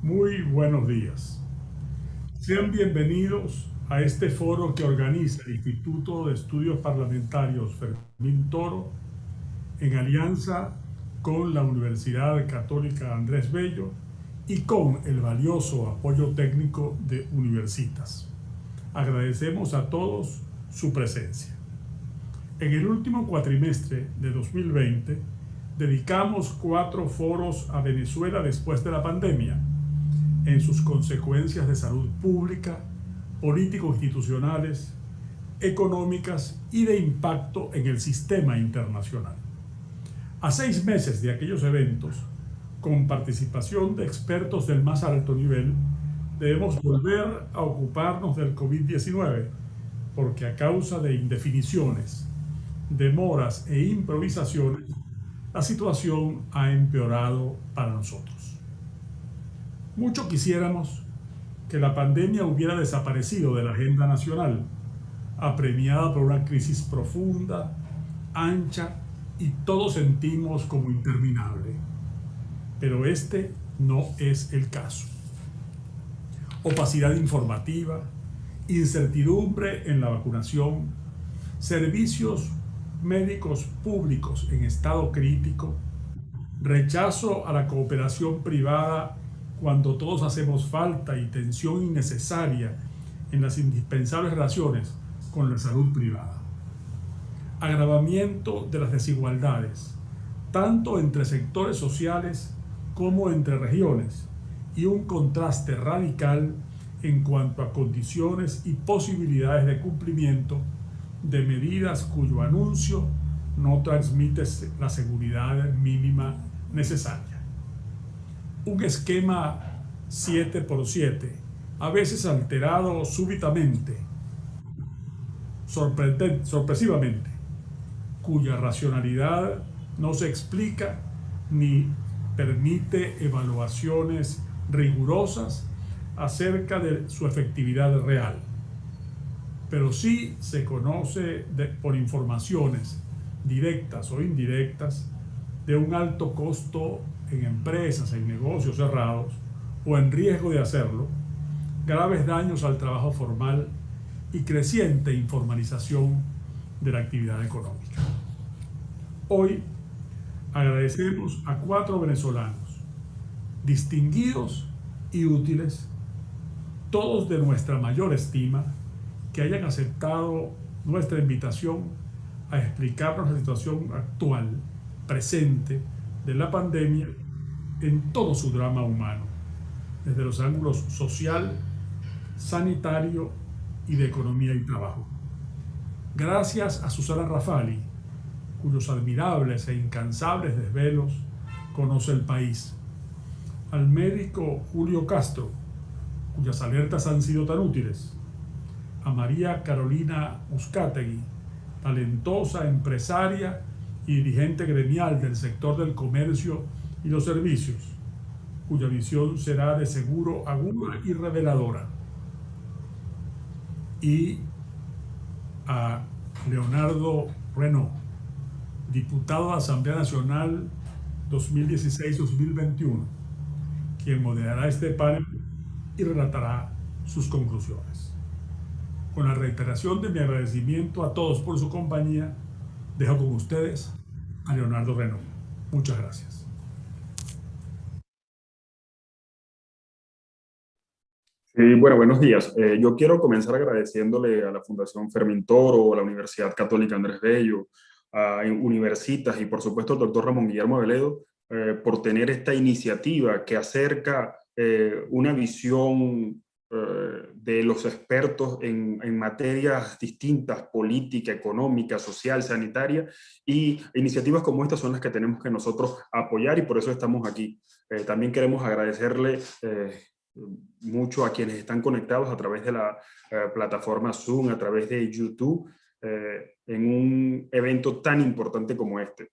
Muy buenos días. Sean bienvenidos a este foro que organiza el Instituto de Estudios Parlamentarios Fermín Toro en alianza con la Universidad Católica Andrés Bello y con el valioso apoyo técnico de Universitas. Agradecemos a todos su presencia. En el último cuatrimestre de 2020 dedicamos 4 foros a Venezuela después de la pandemia, en sus consecuencias de salud pública, político-institucionales, económicas y de impacto en el sistema internacional. A 6 meses de aquellos eventos, con participación de expertos del más alto nivel, debemos volver a ocuparnos del COVID-19, porque a causa de indefiniciones, demoras e improvisaciones, la situación ha empeorado para nosotros. Mucho quisiéramos que la pandemia hubiera desaparecido de la agenda nacional, apremiada por una crisis profunda, ancha y todos sentimos como interminable. Pero este no es el caso. Opacidad informativa, incertidumbre en la vacunación, servicios médicos públicos en estado crítico, rechazo a la cooperación privada cuando todos hacemos falta y tensión innecesaria en las indispensables relaciones con la salud privada. Agravamiento de las desigualdades, tanto entre sectores sociales como entre regiones, y un contraste radical en cuanto a condiciones y posibilidades de cumplimiento de medidas cuyo anuncio no transmite la seguridad mínima necesaria. Un esquema 7x7, a veces alterado súbitamente, sorpresivamente, cuya racionalidad no se explica ni permite evaluaciones rigurosas acerca de su efectividad real, pero sí se conoce por informaciones directas o indirectas de un alto costo en empresas, en negocios cerrados o en riesgo de hacerlo, graves daños al trabajo formal y creciente informalización de la actividad económica. Hoy agradecemos a 4 venezolanos, distinguidos y útiles, todos de nuestra mayor estima, que hayan aceptado nuestra invitación a explicarnos la situación actual, presente, de la pandemia en todo su drama humano, desde los ángulos social, sanitario y de economía y trabajo. Gracias a Susana Rafali, cuyos admirables e incansables desvelos conoce el país, al médico Julio Castro, cuyas alertas han sido tan útiles, a María Carolina Uzcategui, talentosa empresaria y dirigente gremial del sector del comercio y los servicios, cuya visión será de seguro aguda y reveladora, y a Leonardo Renaud, diputado de la Asamblea Nacional 2016-2021, quien moderará este panel y relatará sus conclusiones. Con la reiteración de mi agradecimiento a todos por su compañía, dejo con ustedes a Leonardo Renaud. Muchas gracias. Sí, bueno, buenos días. Yo quiero comenzar agradeciéndole a la Fundación Fermín Toro, a la Universidad Católica Andrés Bello, a Universitas y por supuesto al doctor Ramón Guillermo Veledo por tener esta iniciativa que acerca una visión de los expertos en materias distintas, política, económica, social, sanitaria, y iniciativas como estas son las que tenemos que nosotros apoyar y por eso estamos aquí. También queremos agradecerle mucho a quienes están conectados a través de la plataforma Zoom, a través de YouTube, en un evento tan importante como este.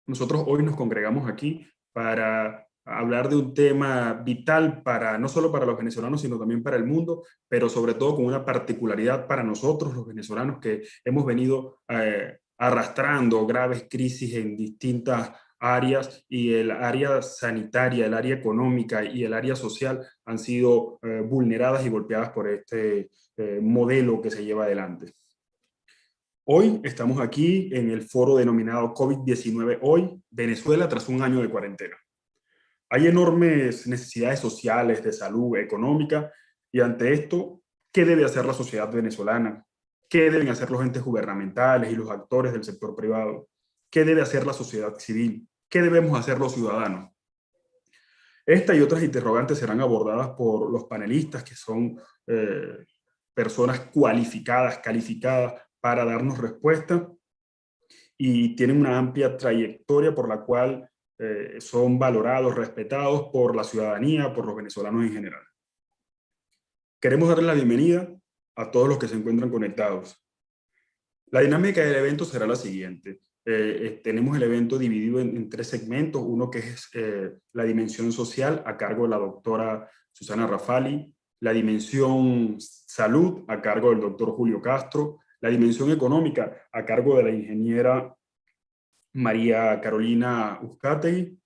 Nosotros hoy nos congregamos aquí para hablar de un tema vital para, no solo para los venezolanos, sino también para el mundo, pero sobre todo con una particularidad para nosotros, los venezolanos, que hemos venido arrastrando graves crisis en distintas áreas y el área sanitaria, el área económica y el área social han sido vulneradas y golpeadas por este modelo que se lleva adelante. Hoy estamos aquí en el foro denominado COVID-19 Hoy, Venezuela tras un año de cuarentena. Hay enormes necesidades sociales, de salud, económica, y ante esto, ¿qué debe hacer la sociedad venezolana? ¿Qué deben hacer los entes gubernamentales y los actores del sector privado? ¿Qué debe hacer la sociedad civil? ¿Qué debemos hacer los ciudadanos? Esta y otras interrogantes serán abordadas por los panelistas, que son personas cualificadas, calificadas para darnos respuesta y tienen una amplia trayectoria por la cual son valorados, respetados por la ciudadanía, por los venezolanos en general. Queremos darle la bienvenida a todos los que se encuentran conectados. La dinámica del evento será la siguiente. Tenemos el evento dividido en tres segmentos, uno que es la dimensión social a cargo de la doctora Susana Rafali, la dimensión salud a cargo del doctor Julio Castro, la dimensión económica a cargo de la ingeniera María Carolina Uzcategui.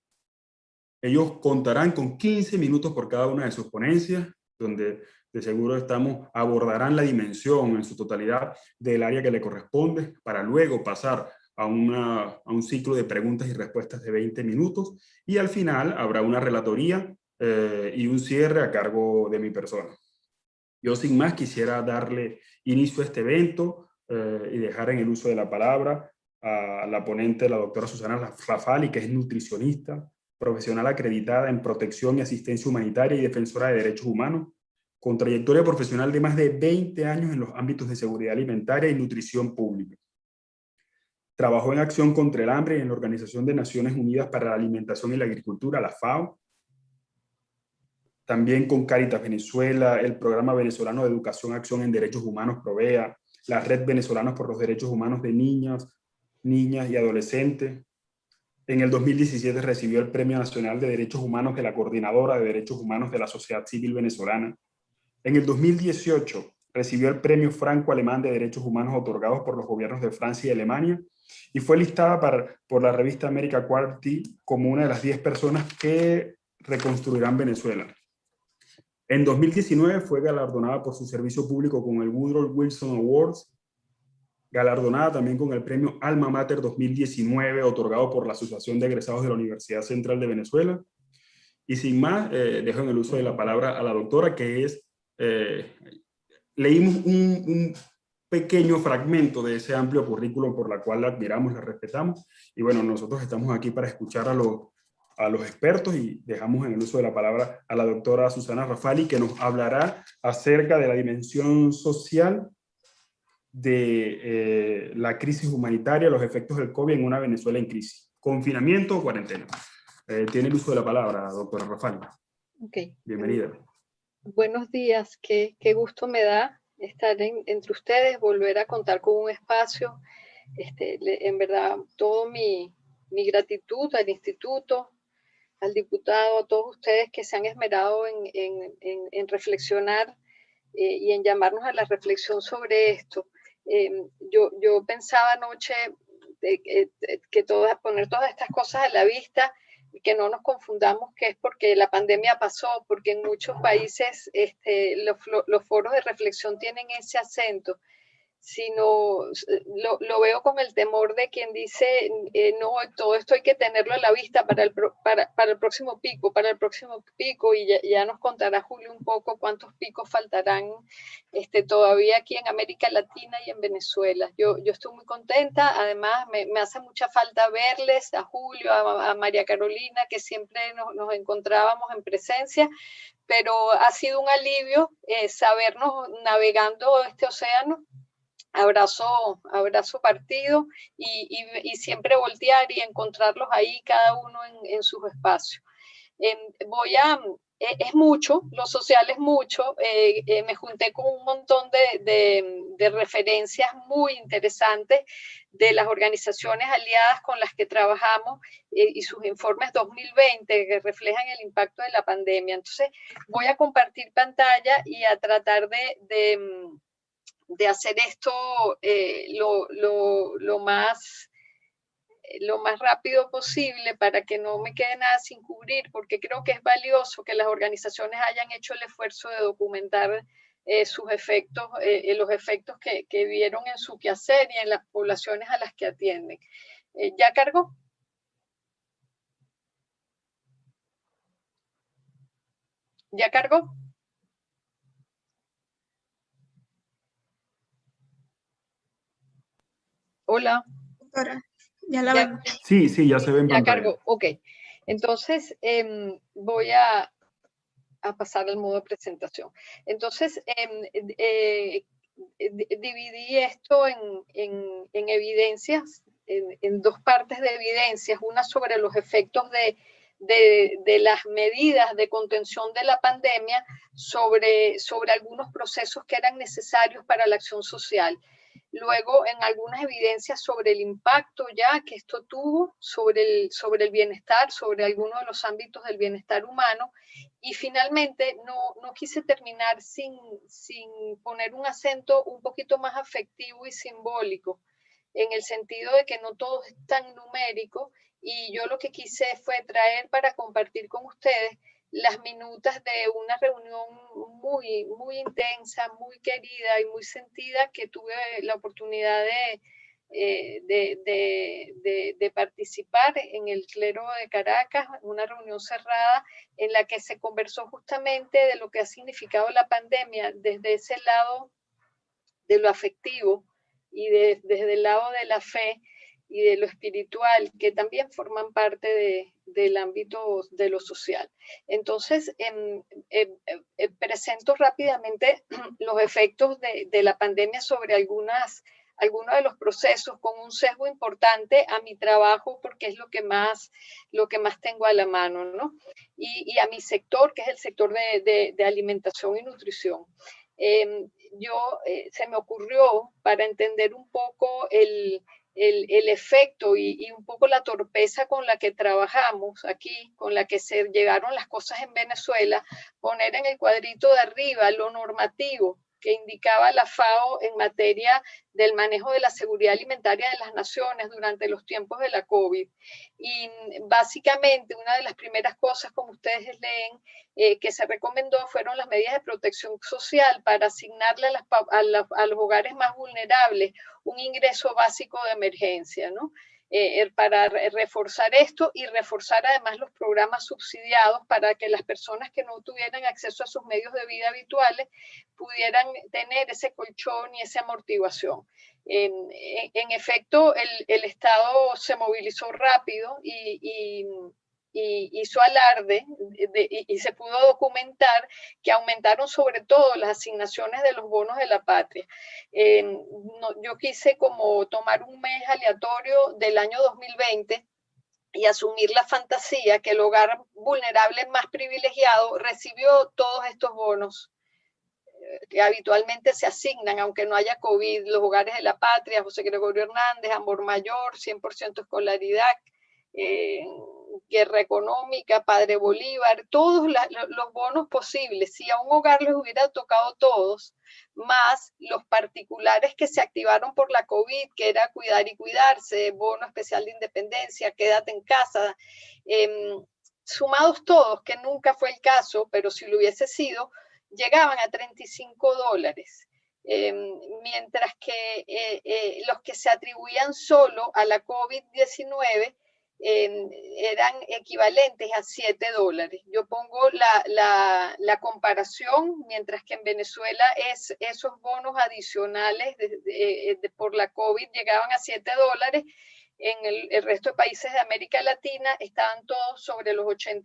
Ellos contarán con 15 minutos por cada una de sus ponencias, donde de seguro abordarán la dimensión en su totalidad del área que le corresponde, para luego pasar a un ciclo de preguntas y respuestas de 20 minutos, y al final habrá una relatoría y un cierre a cargo de mi persona. Yo sin más quisiera darle inicio a este evento y dejar en el uso de la palabra a la ponente, la doctora Susana Rafali, que es nutricionista, profesional acreditada en protección y asistencia humanitaria y defensora de derechos humanos, con trayectoria profesional de más de 20 años en los ámbitos de seguridad alimentaria y nutrición pública. Trabajó en acción contra el hambre en la Organización de Naciones Unidas para la Alimentación y la Agricultura, la FAO, también con Cáritas Venezuela, el Programa Venezolano de Educación, Acción en Derechos Humanos, PROVEA, la Red Venezolanos por los Derechos Humanos de Niñas y Adolescentes. En el 2017 recibió el Premio Nacional de Derechos Humanos de la Coordinadora de Derechos Humanos de la Sociedad Civil Venezolana. En el 2018 recibió el Premio Franco Alemán de Derechos Humanos otorgados por los gobiernos de Francia y Alemania y fue listada por la revista America Quarterly como una de las 10 personas que reconstruirán Venezuela. En 2019 fue galardonada por su servicio público con el Woodrow Wilson Awards, galardonada también con el premio Alma Mater 2019, otorgado por la Asociación de Egresados de la Universidad Central de Venezuela. Y sin más, dejo en el uso de la palabra a la doctora, que es, leímos un pequeño fragmento de ese amplio currículum por la cual la admiramos, la respetamos, y bueno, nosotros estamos aquí para escuchar a los expertos y dejamos en el uso de la palabra a la doctora Susana Rafali, que nos hablará acerca de la dimensión social de la crisis humanitaria, los efectos del COVID en una Venezuela en crisis. Confinamiento o cuarentena. Tiene el uso de la palabra, doctora Rafali. Okay. Bienvenida. Buenos días, qué gusto me da estar entre ustedes, volver a contar con un espacio. En verdad, todo mi gratitud al instituto, al diputado, a todos ustedes que se han esmerado en reflexionar y en llamarnos a la reflexión sobre esto. Yo pensaba anoche que poner todas estas cosas a la vista y que no nos confundamos que es porque la pandemia pasó, porque en muchos países los foros de reflexión tienen ese acento, sino lo veo con el temor de quien dice, no, todo esto hay que tenerlo a la vista para el próximo pico, y ya nos contará Julio un poco cuántos picos faltarán todavía aquí en América Latina y en Venezuela. Yo estoy muy contenta, además me hace mucha falta verles, a Julio, a María Carolina, que siempre nos encontrábamos en presencia, pero ha sido un alivio sabernos navegando este océano. Abrazo partido y siempre voltear y encontrarlos ahí, cada uno en sus espacios. Es mucho, lo social es mucho. Me junté con un montón de referencias muy interesantes de las organizaciones aliadas con las que trabajamos y sus informes 2020 que reflejan el impacto de la pandemia. Entonces, voy a compartir pantalla y a tratar de hacer esto lo más lo más rápido posible para que no me quede nada sin cubrir, porque creo que es valioso que las organizaciones hayan hecho el esfuerzo de documentar sus efectos, los efectos que vieron en su quehacer y en las poblaciones a las que atienden. ¿Ya cargó? ¿Ya cargó? Hola. Doctora, ya la Ya, vemos. Sí, sí, ya se ve en ya pantalla. cargó, ok. Entonces, voy a pasar al modo de presentación. Entonces, dividí esto en evidencias, en dos partes de evidencias, una sobre los efectos de las medidas de contención de la pandemia sobre algunos procesos que eran necesarios para la acción social. Luego, en algunas evidencias sobre el impacto ya que esto tuvo sobre el bienestar, sobre algunos de los ámbitos del bienestar humano. Y finalmente, no quise terminar sin poner un acento un poquito más afectivo y simbólico, en el sentido de que no todo es tan numérico, y yo lo que quise fue traer para compartir con ustedes las minutas de una reunión muy, muy intensa, muy querida y muy sentida que tuve la oportunidad de participar en el clero de Caracas, una reunión cerrada en la que se conversó justamente de lo que ha significado la pandemia desde ese lado de lo afectivo y desde el lado de la fe y de lo espiritual, que también forman parte del ámbito de lo social. Entonces, presento rápidamente los efectos de la pandemia sobre algunos de los procesos, con un sesgo importante a mi trabajo, porque es lo que más tengo a la mano, ¿no? Y a mi sector, que es el sector de alimentación y nutrición. Se me ocurrió, para entender un poco el efecto y un poco la torpeza con la que trabajamos aquí, con la que se llegaron las cosas en Venezuela, poner en el cuadrito de arriba lo normativo que indicaba la FAO en materia del manejo de la seguridad alimentaria de las naciones durante los tiempos de la COVID. Y básicamente una de las primeras cosas, como ustedes leen, que se recomendó fueron las medidas de protección social para asignarle a los hogares más vulnerables un ingreso básico de emergencia, ¿no? Para reforzar esto y reforzar además los programas subsidiados para que las personas que no tuvieran acceso a sus medios de vida habituales pudieran tener ese colchón y esa amortiguación. En efecto, el Estado se movilizó rápido y hizo alarde y se pudo documentar que aumentaron sobre todo las asignaciones de los bonos de la patria. Yo quise como tomar un mes aleatorio del año 2020 y asumir la fantasía que el hogar vulnerable más privilegiado recibió todos estos bonos que habitualmente se asignan, aunque no haya COVID, los hogares de la patria, José Gregorio Hernández, Amor Mayor, 100% escolaridad, Guerra Económica, Padre Bolívar, todos los bonos posibles. Si a un hogar les hubiera tocado todos, más los particulares que se activaron por la COVID, que era cuidar y cuidarse, bono especial de independencia, quédate en casa, sumados todos, que nunca fue el caso, pero si lo hubiese sido, llegaban a $35. Mientras que los que se atribuían solo a la COVID-19 eran equivalentes a $7. Yo pongo la comparación, mientras que en Venezuela esos bonos adicionales por la COVID llegaban a $7, en el resto de países de América Latina estaban todos sobre los $80,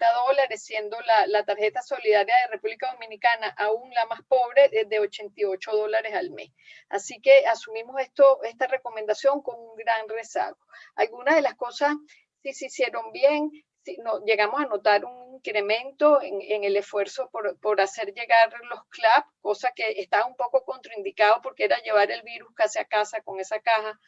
siendo la tarjeta solidaria de República Dominicana aún la más pobre, de $88 al mes. Así que asumimos esta recomendación con un gran rezago. Algunas de las cosas sí se hicieron bien, sí, llegamos a notar un incremento en el esfuerzo por hacer llegar los CLAP, cosa que estaba un poco contraindicado porque era llevar el virus casi a casa con esa caja.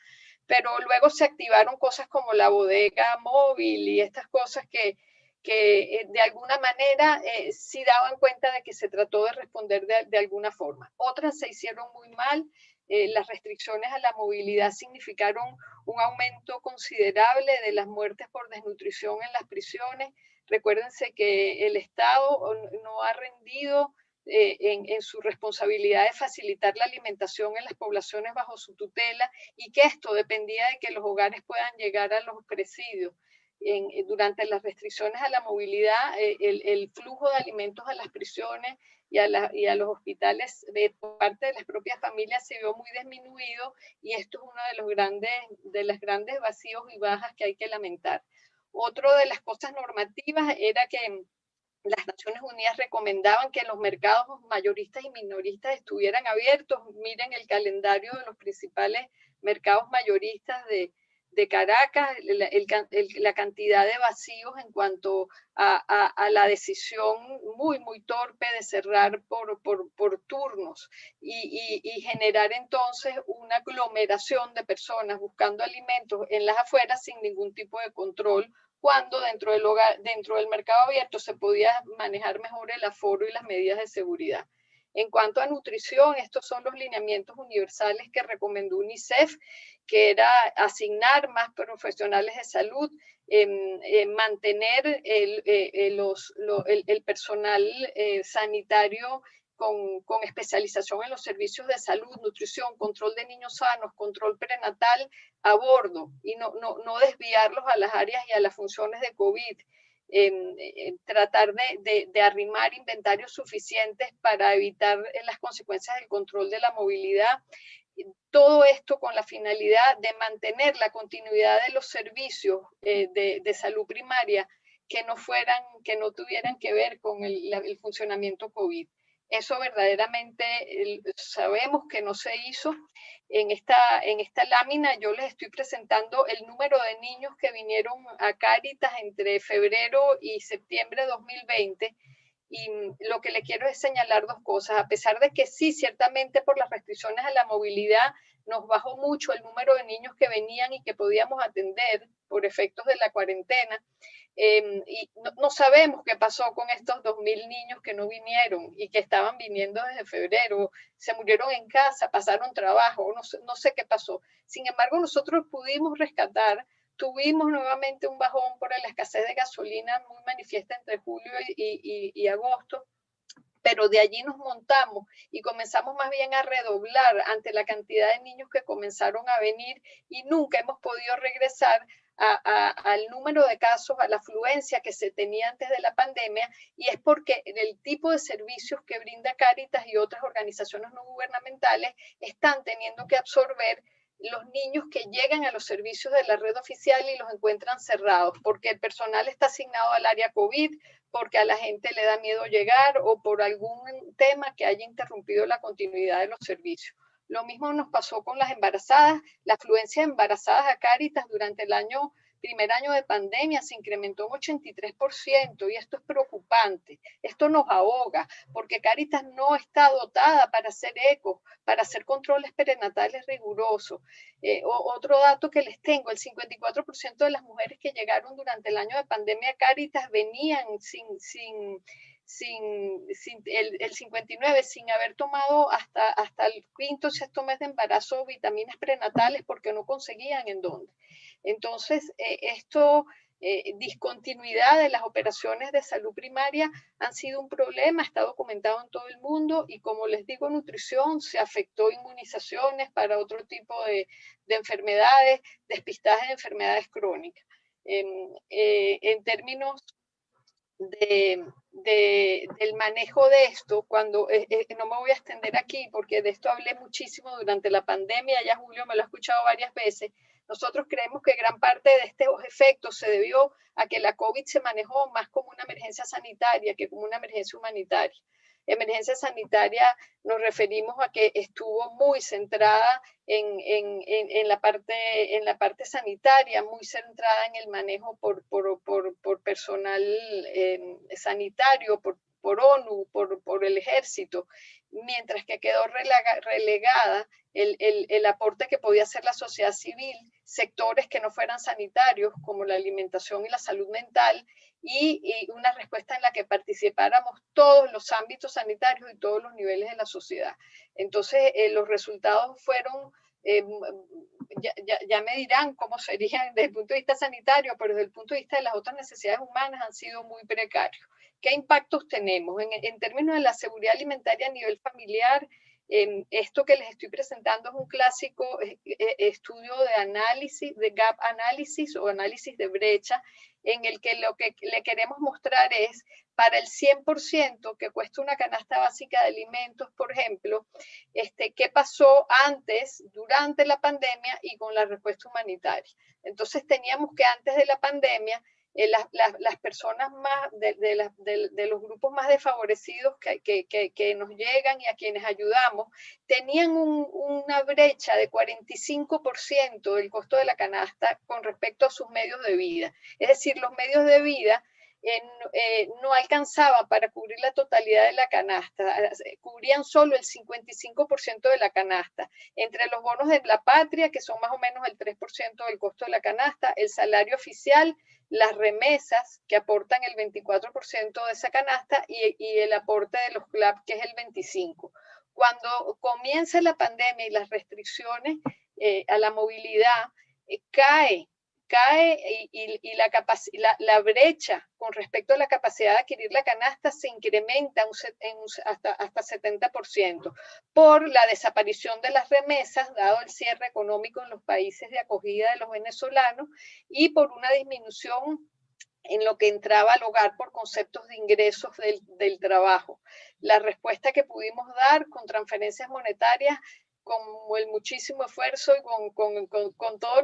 Pero luego se activaron cosas como la bodega móvil y estas cosas que de alguna manera sí daban cuenta de que se trató de responder de alguna forma. Otras se hicieron muy mal, las restricciones a la movilidad significaron un aumento considerable de las muertes por desnutrición en las prisiones. Recuérdense que el Estado no ha rendido en su responsabilidad de facilitar la alimentación en las poblaciones bajo su tutela, y que esto dependía de que los hogares puedan llegar a los presidios. Durante las restricciones a la movilidad, el flujo de alimentos a las prisiones y a los hospitales por parte de las propias familias se vio muy disminuido, y esto es uno de los grandes vacíos y bajas que hay que lamentar. Otro de las cosas normativas era que las Naciones Unidas recomendaban que los mercados mayoristas y minoristas estuvieran abiertos. Miren el calendario de los principales mercados mayoristas de Caracas, la cantidad de vacíos en cuanto a la decisión muy torpe de cerrar por turnos y generar entonces una aglomeración de personas buscando alimentos en las afueras sin ningún tipo de control, cuando dentro del mercado abierto se podía manejar mejor el aforo y las medidas de seguridad. En cuanto a nutrición, estos son los lineamientos universales que recomendó UNICEF, que era asignar más profesionales de salud, mantener el personal sanitario con especialización en los servicios de salud, nutrición, control de niños sanos, control prenatal a bordo, y no desviarlos a las áreas y a las funciones de COVID. Tratar de arrimar inventarios suficientes para evitar las consecuencias del control de la movilidad. Todo esto con la finalidad de mantener la continuidad de los servicios de salud primaria que no tuvieran que ver con el funcionamiento COVID. Eso verdaderamente sabemos que no se hizo. En esta lámina yo les estoy presentando el número de niños que vinieron a Cáritas entre febrero y septiembre de 2020. Y lo que le quiero es señalar dos cosas. A pesar de que sí, ciertamente por las restricciones a la movilidad nos bajó mucho el número de niños que venían y que podíamos atender por efectos de la cuarentena, y no sabemos qué pasó con estos 2.000 niños que no vinieron y que estaban viniendo desde febrero, se murieron en casa, pasaron trabajo, no sé qué pasó. Sin embargo, nosotros pudimos rescatar. Tuvimos nuevamente un bajón por la escasez de gasolina muy manifiesta entre julio y agosto, pero de allí nos montamos y comenzamos más bien a redoblar ante la cantidad de niños que comenzaron a venir, y nunca hemos podido regresar al número de casos, a la afluencia que se tenía antes de la pandemia, y es porque el tipo de servicios que brinda Cáritas y otras organizaciones no gubernamentales están teniendo que absorber los niños que llegan a los servicios de la red oficial y los encuentran cerrados, porque el personal está asignado al área COVID, porque a la gente le da miedo llegar o por algún tema que haya interrumpido la continuidad de los servicios. Lo mismo nos pasó con las embarazadas. La afluencia de embarazadas a Cáritas durante el primer año de pandemia se incrementó un 83%, y esto es preocupante. Esto nos ahoga porque Cáritas no está dotada para hacer ecos, para hacer controles prenatales rigurosos. Otro dato que les tengo: el 54% de las mujeres que llegaron durante el año de pandemia a Cáritas venían el 59 sin haber tomado hasta el quinto o sexto mes de embarazo vitaminas prenatales porque no conseguían en dónde. Entonces, discontinuidad de las operaciones de salud primaria han sido un problema, está documentado en todo el mundo, y como les digo, nutrición se afectó, inmunizaciones para otro tipo de enfermedades, despistaje de enfermedades crónicas. En términos del manejo de esto, no me voy a extender aquí porque de esto hablé muchísimo durante la pandemia, ya Julio me lo ha escuchado varias veces. Nosotros creemos que gran parte de estos efectos se debió a que la COVID se manejó más como una emergencia sanitaria que como una emergencia humanitaria. Emergencia sanitaria nos referimos a que estuvo muy centrada en la parte sanitaria, muy centrada en el manejo por personal sanitario, por ONU, por el ejército, mientras que quedó relegada el aporte que podía hacer la sociedad civil, sectores que no fueran sanitarios, como la alimentación y la salud mental, y una respuesta en la que participáramos todos los ámbitos sanitarios y todos los niveles de la sociedad. Entonces, los resultados fueron, ya me dirán cómo serían desde el punto de vista sanitario, pero desde el punto de vista de las otras necesidades humanas han sido muy precarios. ¿Qué impactos tenemos? En términos de la seguridad alimentaria a nivel familiar, esto que les estoy presentando es un clásico estudio de análisis, de gap análisis o análisis de brecha, en el que lo que le queremos mostrar es, para el 100% que cuesta una canasta básica de alimentos, por ejemplo, qué pasó antes, durante la pandemia y con la respuesta humanitaria. Entonces teníamos que antes de la pandemia, las personas más de los grupos más desfavorecidos que nos llegan y a quienes ayudamos, tenían una brecha de 45% del costo de la canasta con respecto a sus medios de vida. Es decir, los medios de vida no alcanzaban para cubrir la totalidad de la canasta, cubrían solo el 55% de la canasta, entre los bonos de la patria, que son más o menos el 3% del costo de la canasta, el salario oficial, las remesas, que aportan el 24% de esa canasta, y el aporte de los CLAP, que es el 25%. Cuando comienza la pandemia y las restricciones a la movilidad, cae y la brecha con respecto a la capacidad de adquirir la canasta se incrementa hasta 70% por la desaparición de las remesas, dado el cierre económico en los países de acogida de los venezolanos, y por una disminución en lo que entraba al hogar por conceptos de ingresos del trabajo. La respuesta que pudimos dar con transferencias monetarias, con el muchísimo esfuerzo y con toda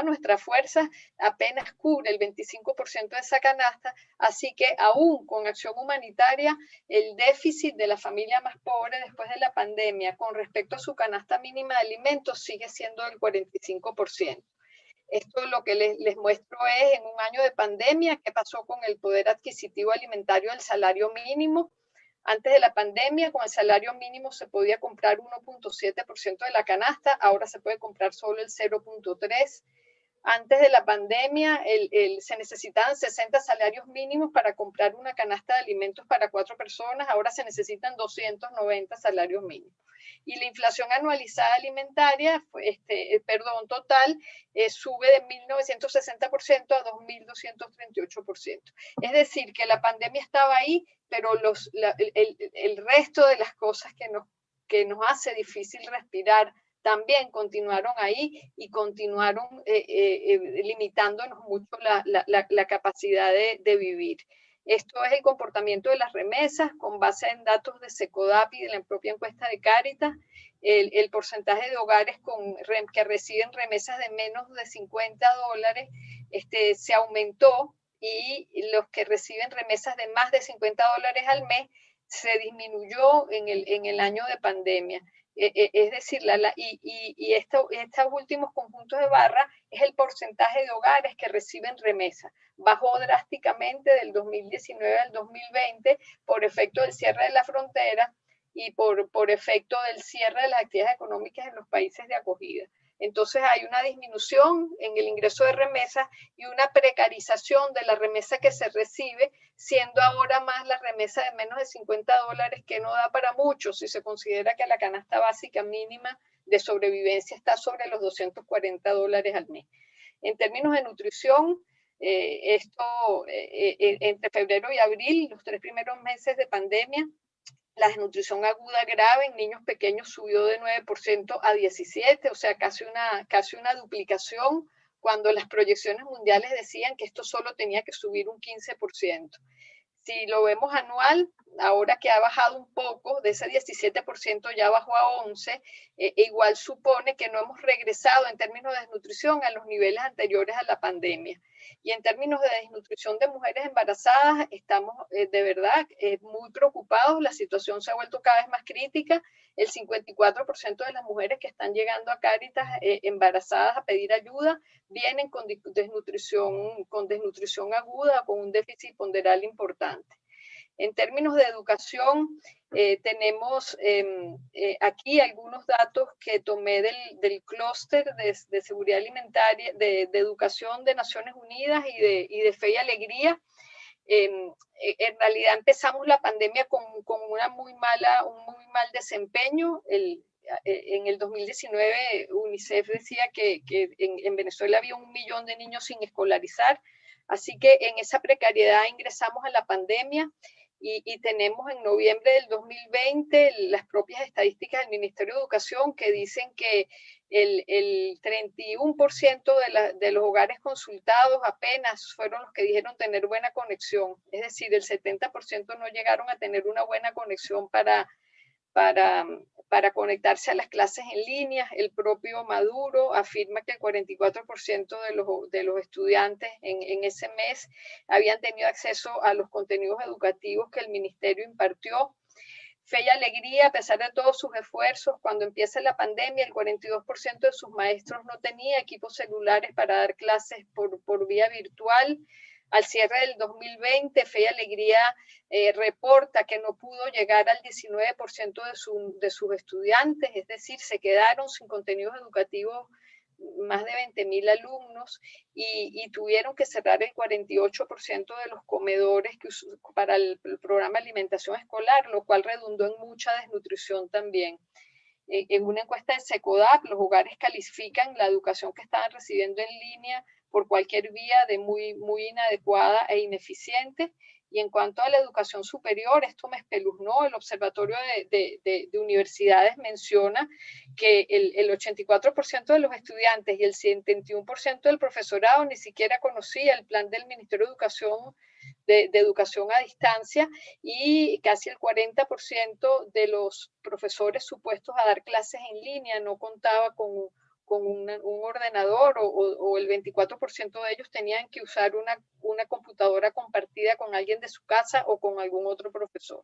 nuestra fuerza, apenas cubre el 25% de esa canasta, así que aún con acción humanitaria, el déficit de la familia más pobre después de la pandemia con respecto a su canasta mínima de alimentos sigue siendo del 45%. Esto lo que les muestro es en un año de pandemia qué pasó con el poder adquisitivo alimentario del salario mínimo. Antes de la pandemia, con el salario mínimo se podía comprar 1.7% de la canasta, ahora se puede comprar solo el 0.3%. Antes de la pandemia se necesitaban 60 salarios mínimos para comprar una canasta de alimentos para 4 personas, ahora se necesitan 290 salarios mínimos. Y la inflación anualizada alimentaria, total, sube de 1.960% a 2.238%. Es decir, que la pandemia estaba ahí, pero el resto de las cosas que nos hace difícil respirar también continuaron ahí y continuaron limitándonos mucho la capacidad de vivir. Esto es el comportamiento de las remesas con base en datos de Secodap y de la propia encuesta de Cáritas. El porcentaje de hogares que reciben remesas de menos de $50 se aumentó, y los que reciben remesas de más de $50 al mes se disminuyó en el año de pandemia. Es decir, estos últimos conjuntos de barra es el porcentaje de hogares que reciben remesas. Bajó drásticamente del 2019 al 2020 por efecto del cierre de la frontera y por efecto del cierre de las actividades económicas en los países de acogida. Entonces hay una disminución en el ingreso de remesas y una precarización de la remesa que se recibe, siendo ahora más la remesa de menos de $50, que no da para mucho si se considera que la canasta básica mínima de sobrevivencia está sobre los $240 al mes. En términos de nutrición, entre febrero y abril, los 3 primeros meses de pandemia, la desnutrición aguda grave en niños pequeños subió de 9% a 17%, o sea, casi una duplicación, cuando las proyecciones mundiales decían que esto solo tenía que subir un 15%. Si lo vemos anual, ahora que ha bajado un poco, de ese 17% ya bajó a 11%, igual supone que no hemos regresado en términos de desnutrición a los niveles anteriores a la pandemia. Y en términos de desnutrición de mujeres embarazadas, estamos de verdad muy preocupados. La situación se ha vuelto cada vez más crítica. El 54% de las mujeres que están llegando a Cáritas embarazadas a pedir ayuda vienen con desnutrición aguda, con un déficit ponderal importante. En términos de educación, tenemos aquí algunos datos que tomé del clúster de seguridad alimentaria, de educación de Naciones Unidas y de Fe y Alegría. En realidad empezamos la pandemia con un muy mal desempeño. En el 2019 UNICEF decía que en Venezuela había 1 millón de niños sin escolarizar, así que en esa precariedad ingresamos a la pandemia y tenemos en noviembre del 2020 las propias estadísticas del Ministerio de Educación que dicen que el 31% de los hogares consultados apenas fueron los que dijeron tener buena conexión, es decir, el 70% no llegaron a tener una buena conexión para conectarse a las clases en línea. El propio Maduro afirma que el 44% de los estudiantes en ese mes habían tenido acceso a los contenidos educativos que el ministerio impartió. Fe y Alegría, a pesar de todos sus esfuerzos, cuando empieza la pandemia, el 42% de sus maestros no tenía equipos celulares para dar clases por vía virtual. Al cierre del 2020, Fe y Alegría reporta que no pudo llegar al 19% de sus estudiantes, es decir, se quedaron sin contenidos educativos más de 20.000 alumnos y tuvieron que cerrar el 48% de los comedores para el programa de alimentación escolar, lo cual redundó en mucha desnutrición también. En una encuesta de Secodap, los hogares califican la educación que estaban recibiendo en línea por cualquier vía de muy inadecuada e ineficiente. Y en cuanto a la educación superior, esto me espeluznó. El Observatorio de Universidades menciona que el 84% de los estudiantes y el 71% del profesorado ni siquiera conocía el plan del Ministerio de Educación de educación a distancia, y casi el 40% de los profesores supuestos a dar clases en línea no contaba con un ordenador, o el 24% de ellos tenían que usar una computadora compartida con alguien de su casa o con algún otro profesor.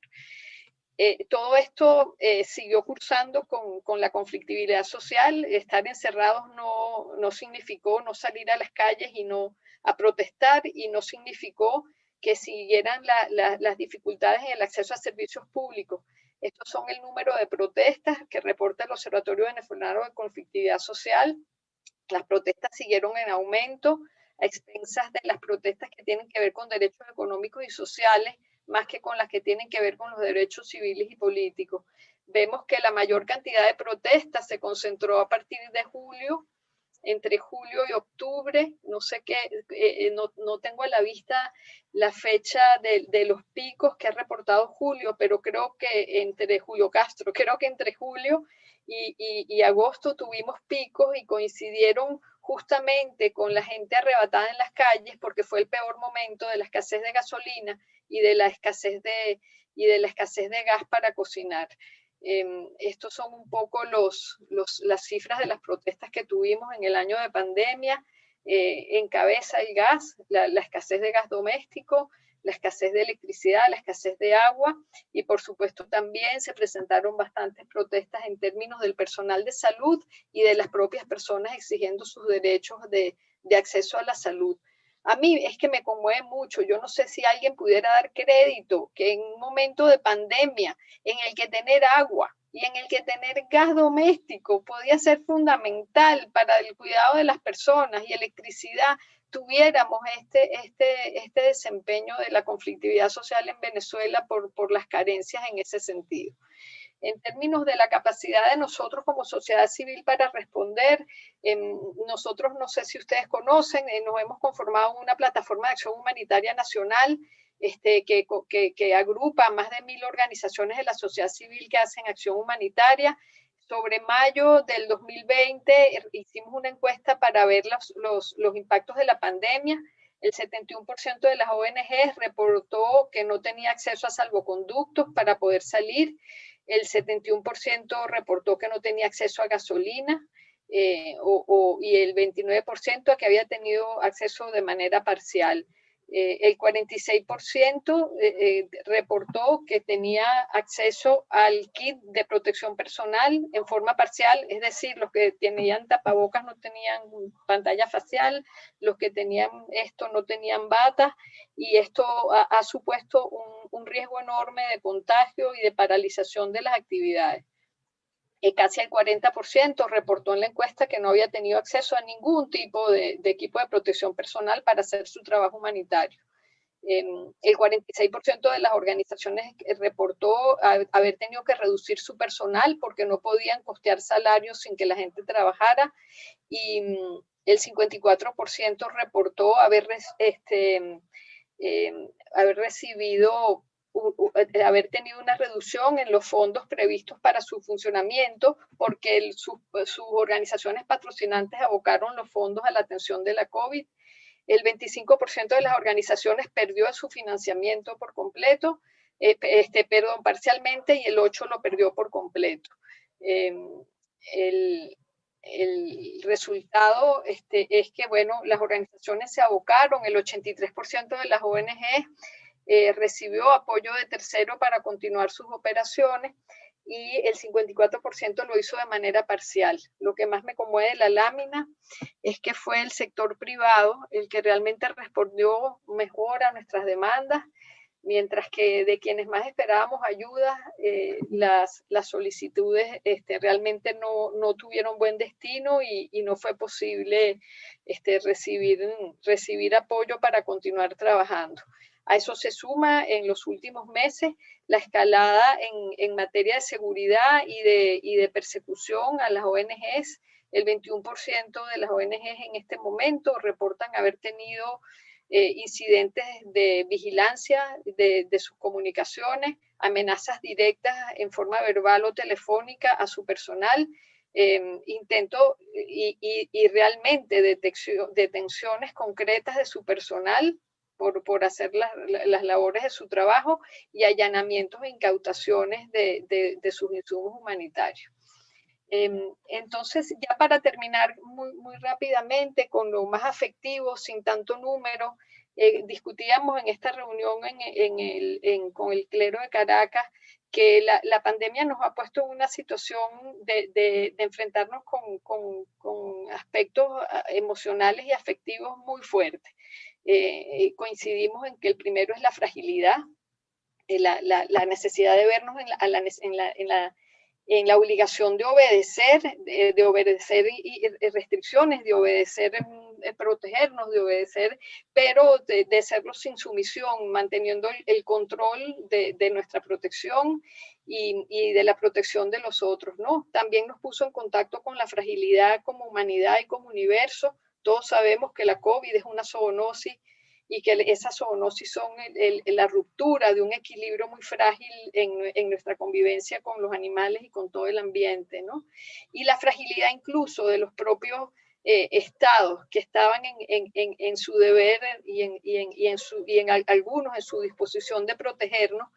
Todo esto siguió cursando con la conflictividad social. Estar encerrados no significó no salir a las calles y no a protestar, y no significó que siguieran las dificultades en el acceso a servicios públicos. Estos son el número de protestas que reporta el Observatorio Venezolano de Conflictividad Social. Las protestas siguieron en aumento, a expensas de las protestas que tienen que ver con derechos económicos y sociales, más que con las que tienen que ver con los derechos civiles y políticos. Vemos que la mayor cantidad de protestas se concentró a partir de julio, entre julio y octubre. No sé qué, no tengo a la vista la fecha de los picos que ha reportado Julio, pero creo que entre Julio Castro, creo que entre julio y agosto tuvimos picos y coincidieron justamente con la gente arrebatada en las calles, porque fue el peor momento de la escasez de gasolina y de la escasez de gas para cocinar. Estos son un poco las cifras de las protestas que tuvimos en el año de pandemia. Encabeza el gas, la escasez de gas doméstico, la escasez de electricidad, la escasez de agua, y por supuesto también se presentaron bastantes protestas en términos del personal de salud y de las propias personas exigiendo sus derechos de acceso a la salud. A mí es que me conmueve mucho. Yo no sé si alguien pudiera dar crédito que en un momento de pandemia en el que tener agua y en el que tener gas doméstico podía ser fundamental para el cuidado de las personas, y electricidad, tuviéramos este desempeño de la conflictividad social en Venezuela por las carencias en ese sentido. En términos de la capacidad de nosotros como sociedad civil para responder, nosotros, no sé si ustedes conocen, nos hemos conformado una plataforma de acción humanitaria nacional que agrupa a más de 1.000 organizaciones de la sociedad civil que hacen acción humanitaria. Sobre mayo del 2020 hicimos una encuesta para ver los impactos de la pandemia. El 71% de las ONGs reportó que no tenía acceso a salvoconductos para poder salir. El 71% reportó que no tenía acceso a gasolina, y el 29% a que había tenido acceso de manera parcial. El 46% reportó que tenía acceso al kit de protección personal en forma parcial, es decir, los que tenían tapabocas no tenían pantalla facial, los que tenían esto no tenían batas, y esto ha supuesto un riesgo enorme de contagio y de paralización de las actividades. Casi el 40% reportó en la encuesta que no había tenido acceso a ningún tipo de equipo de protección personal para hacer su trabajo humanitario. El 46% de las organizaciones reportó haber tenido que reducir su personal porque no podían costear salarios sin que la gente trabajara, y el 54% reportó haber recibido, haber tenido una reducción en los fondos previstos para su funcionamiento porque sus organizaciones patrocinantes abocaron los fondos a la atención de la COVID. El 25% de las organizaciones perdió su financiamiento por completo, parcialmente, y el 8% lo perdió por completo. El resultado es que, bueno, las organizaciones se abocaron, el 83% de las ONG recibió apoyo de tercero para continuar sus operaciones, y el 54% lo hizo de manera parcial. Lo que más me conmueve de la lámina es que fue el sector privado el que realmente respondió mejor a nuestras demandas, mientras que de quienes más esperábamos ayuda, las solicitudes realmente no tuvieron buen destino, y no fue posible recibir apoyo para continuar trabajando. A eso se suma en los últimos meses la escalada en materia de seguridad y de persecución a las ONGs. El 21% de las ONGs en este momento reportan haber tenido incidentes de vigilancia de sus comunicaciones, amenazas directas en forma verbal o telefónica a su personal, y realmente detenciones concretas de su personal por hacer las labores de su trabajo, y allanamientos e incautaciones de sus insumos humanitarios. Entonces, ya para terminar muy rápidamente con lo más afectivo, sin tanto número, discutíamos en esta reunión con el clero de Caracas que la pandemia nos ha puesto en una situación de enfrentarnos con aspectos emocionales y afectivos muy fuertes. Coincidimos en que el primero es la fragilidad, la necesidad de vernos en la obligación de obedecer restricciones, de obedecer, protegernos, de obedecer, pero de hacerlo sin sumisión, manteniendo el control de nuestra protección y de la protección de los otros, ¿no? También nos puso en contacto con la fragilidad como humanidad y como universo. Todos sabemos que la COVID es una zoonosis, y que esas zoonosis son la ruptura de un equilibrio muy frágil en nuestra convivencia con los animales y con todo el ambiente, ¿no? Y la fragilidad incluso de los propios estados que estaban en su deber y en algunos en su disposición de protegernos.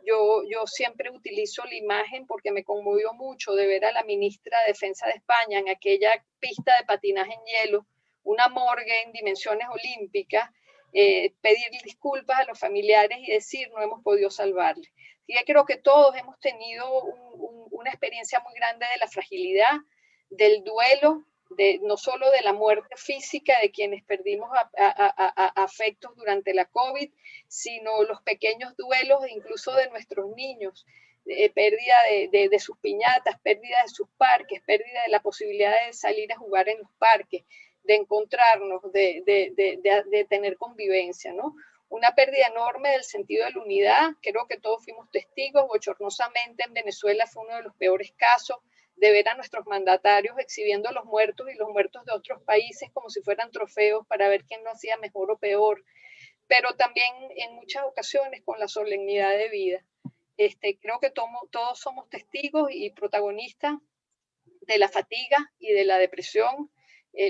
Yo siempre utilizo la imagen porque me conmovió mucho de ver a la ministra de Defensa de España en aquella pista de patinaje en hielo, una morgue en dimensiones olímpicas, pedir disculpas a los familiares y decir no hemos podido salvarle. Así que creo que todos hemos tenido una experiencia muy grande de la fragilidad, del duelo, no solo de la muerte física de quienes perdimos afectos durante la COVID, sino los pequeños duelos incluso de nuestros niños, pérdida de sus piñatas, pérdida de sus parques, pérdida de la posibilidad de salir a jugar en los parques, de encontrarnos, de tener convivencia, ¿no? Una pérdida enorme del sentido de la unidad. Creo que todos fuimos testigos. Bochornosamente en Venezuela fue uno de los peores casos de ver a nuestros mandatarios exhibiendo los muertos y los muertos de otros países como si fueran trofeos para ver quién lo hacía mejor o peor, pero también en muchas ocasiones con la solemnidad de vida. Creo que todos somos testigos y protagonistas de la fatiga y de la depresión,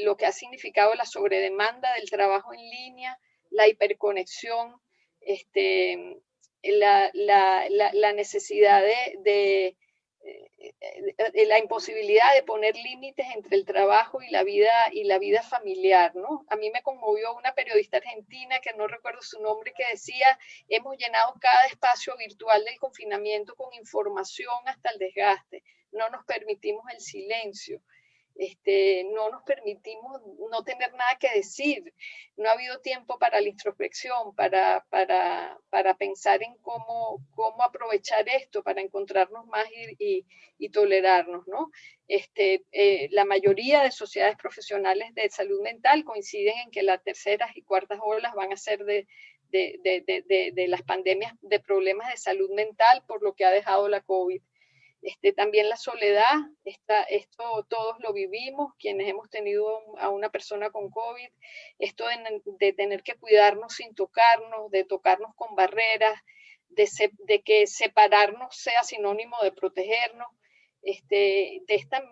lo que ha significado la sobredemanda del trabajo en línea, la hiperconexión, la necesidad de la imposibilidad de poner límites entre el trabajo y la vida familiar, ¿no? A mí me conmovió una periodista argentina, que no recuerdo su nombre, que decía: hemos llenado cada espacio virtual del confinamiento con información hasta el desgaste, no nos permitimos el silencio. No nos permitimos no tener nada que decir, no ha habido tiempo para la introspección, para pensar en cómo aprovechar esto, para encontrarnos más y tolerarnos, ¿no? La mayoría de sociedades profesionales de salud mental coinciden en que las terceras y cuartas olas van a ser de las pandemias de problemas de salud mental por lo que ha dejado la COVID. También la soledad, esto todos lo vivimos, quienes hemos tenido a una persona con COVID, esto de tener que cuidarnos sin tocarnos, de tocarnos con barreras, de que separarnos sea sinónimo de protegernos, de esta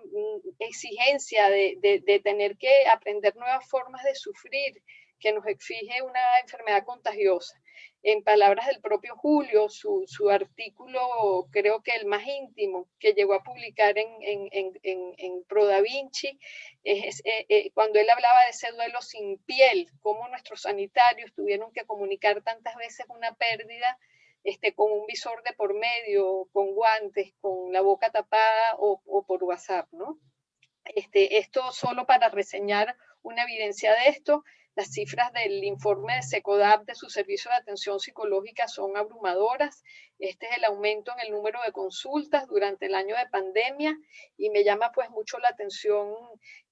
exigencia de tener que aprender nuevas formas de sufrir que nos exige una enfermedad contagiosa. En palabras del propio Julio, su artículo, creo que el más íntimo, que llegó a publicar en Pro Da Vinci, cuando él hablaba de ese duelo sin piel, cómo nuestros sanitarios tuvieron que comunicar tantas veces una pérdida con un visor de por medio, con guantes, con la boca tapada o por WhatsApp, ¿no? Esto solo para reseñar una evidencia de esto. Las cifras del informe de SECODAP de su servicio de atención psicológica son abrumadoras. Este es el aumento en el número de consultas durante el año de pandemia y me llama pues mucho la atención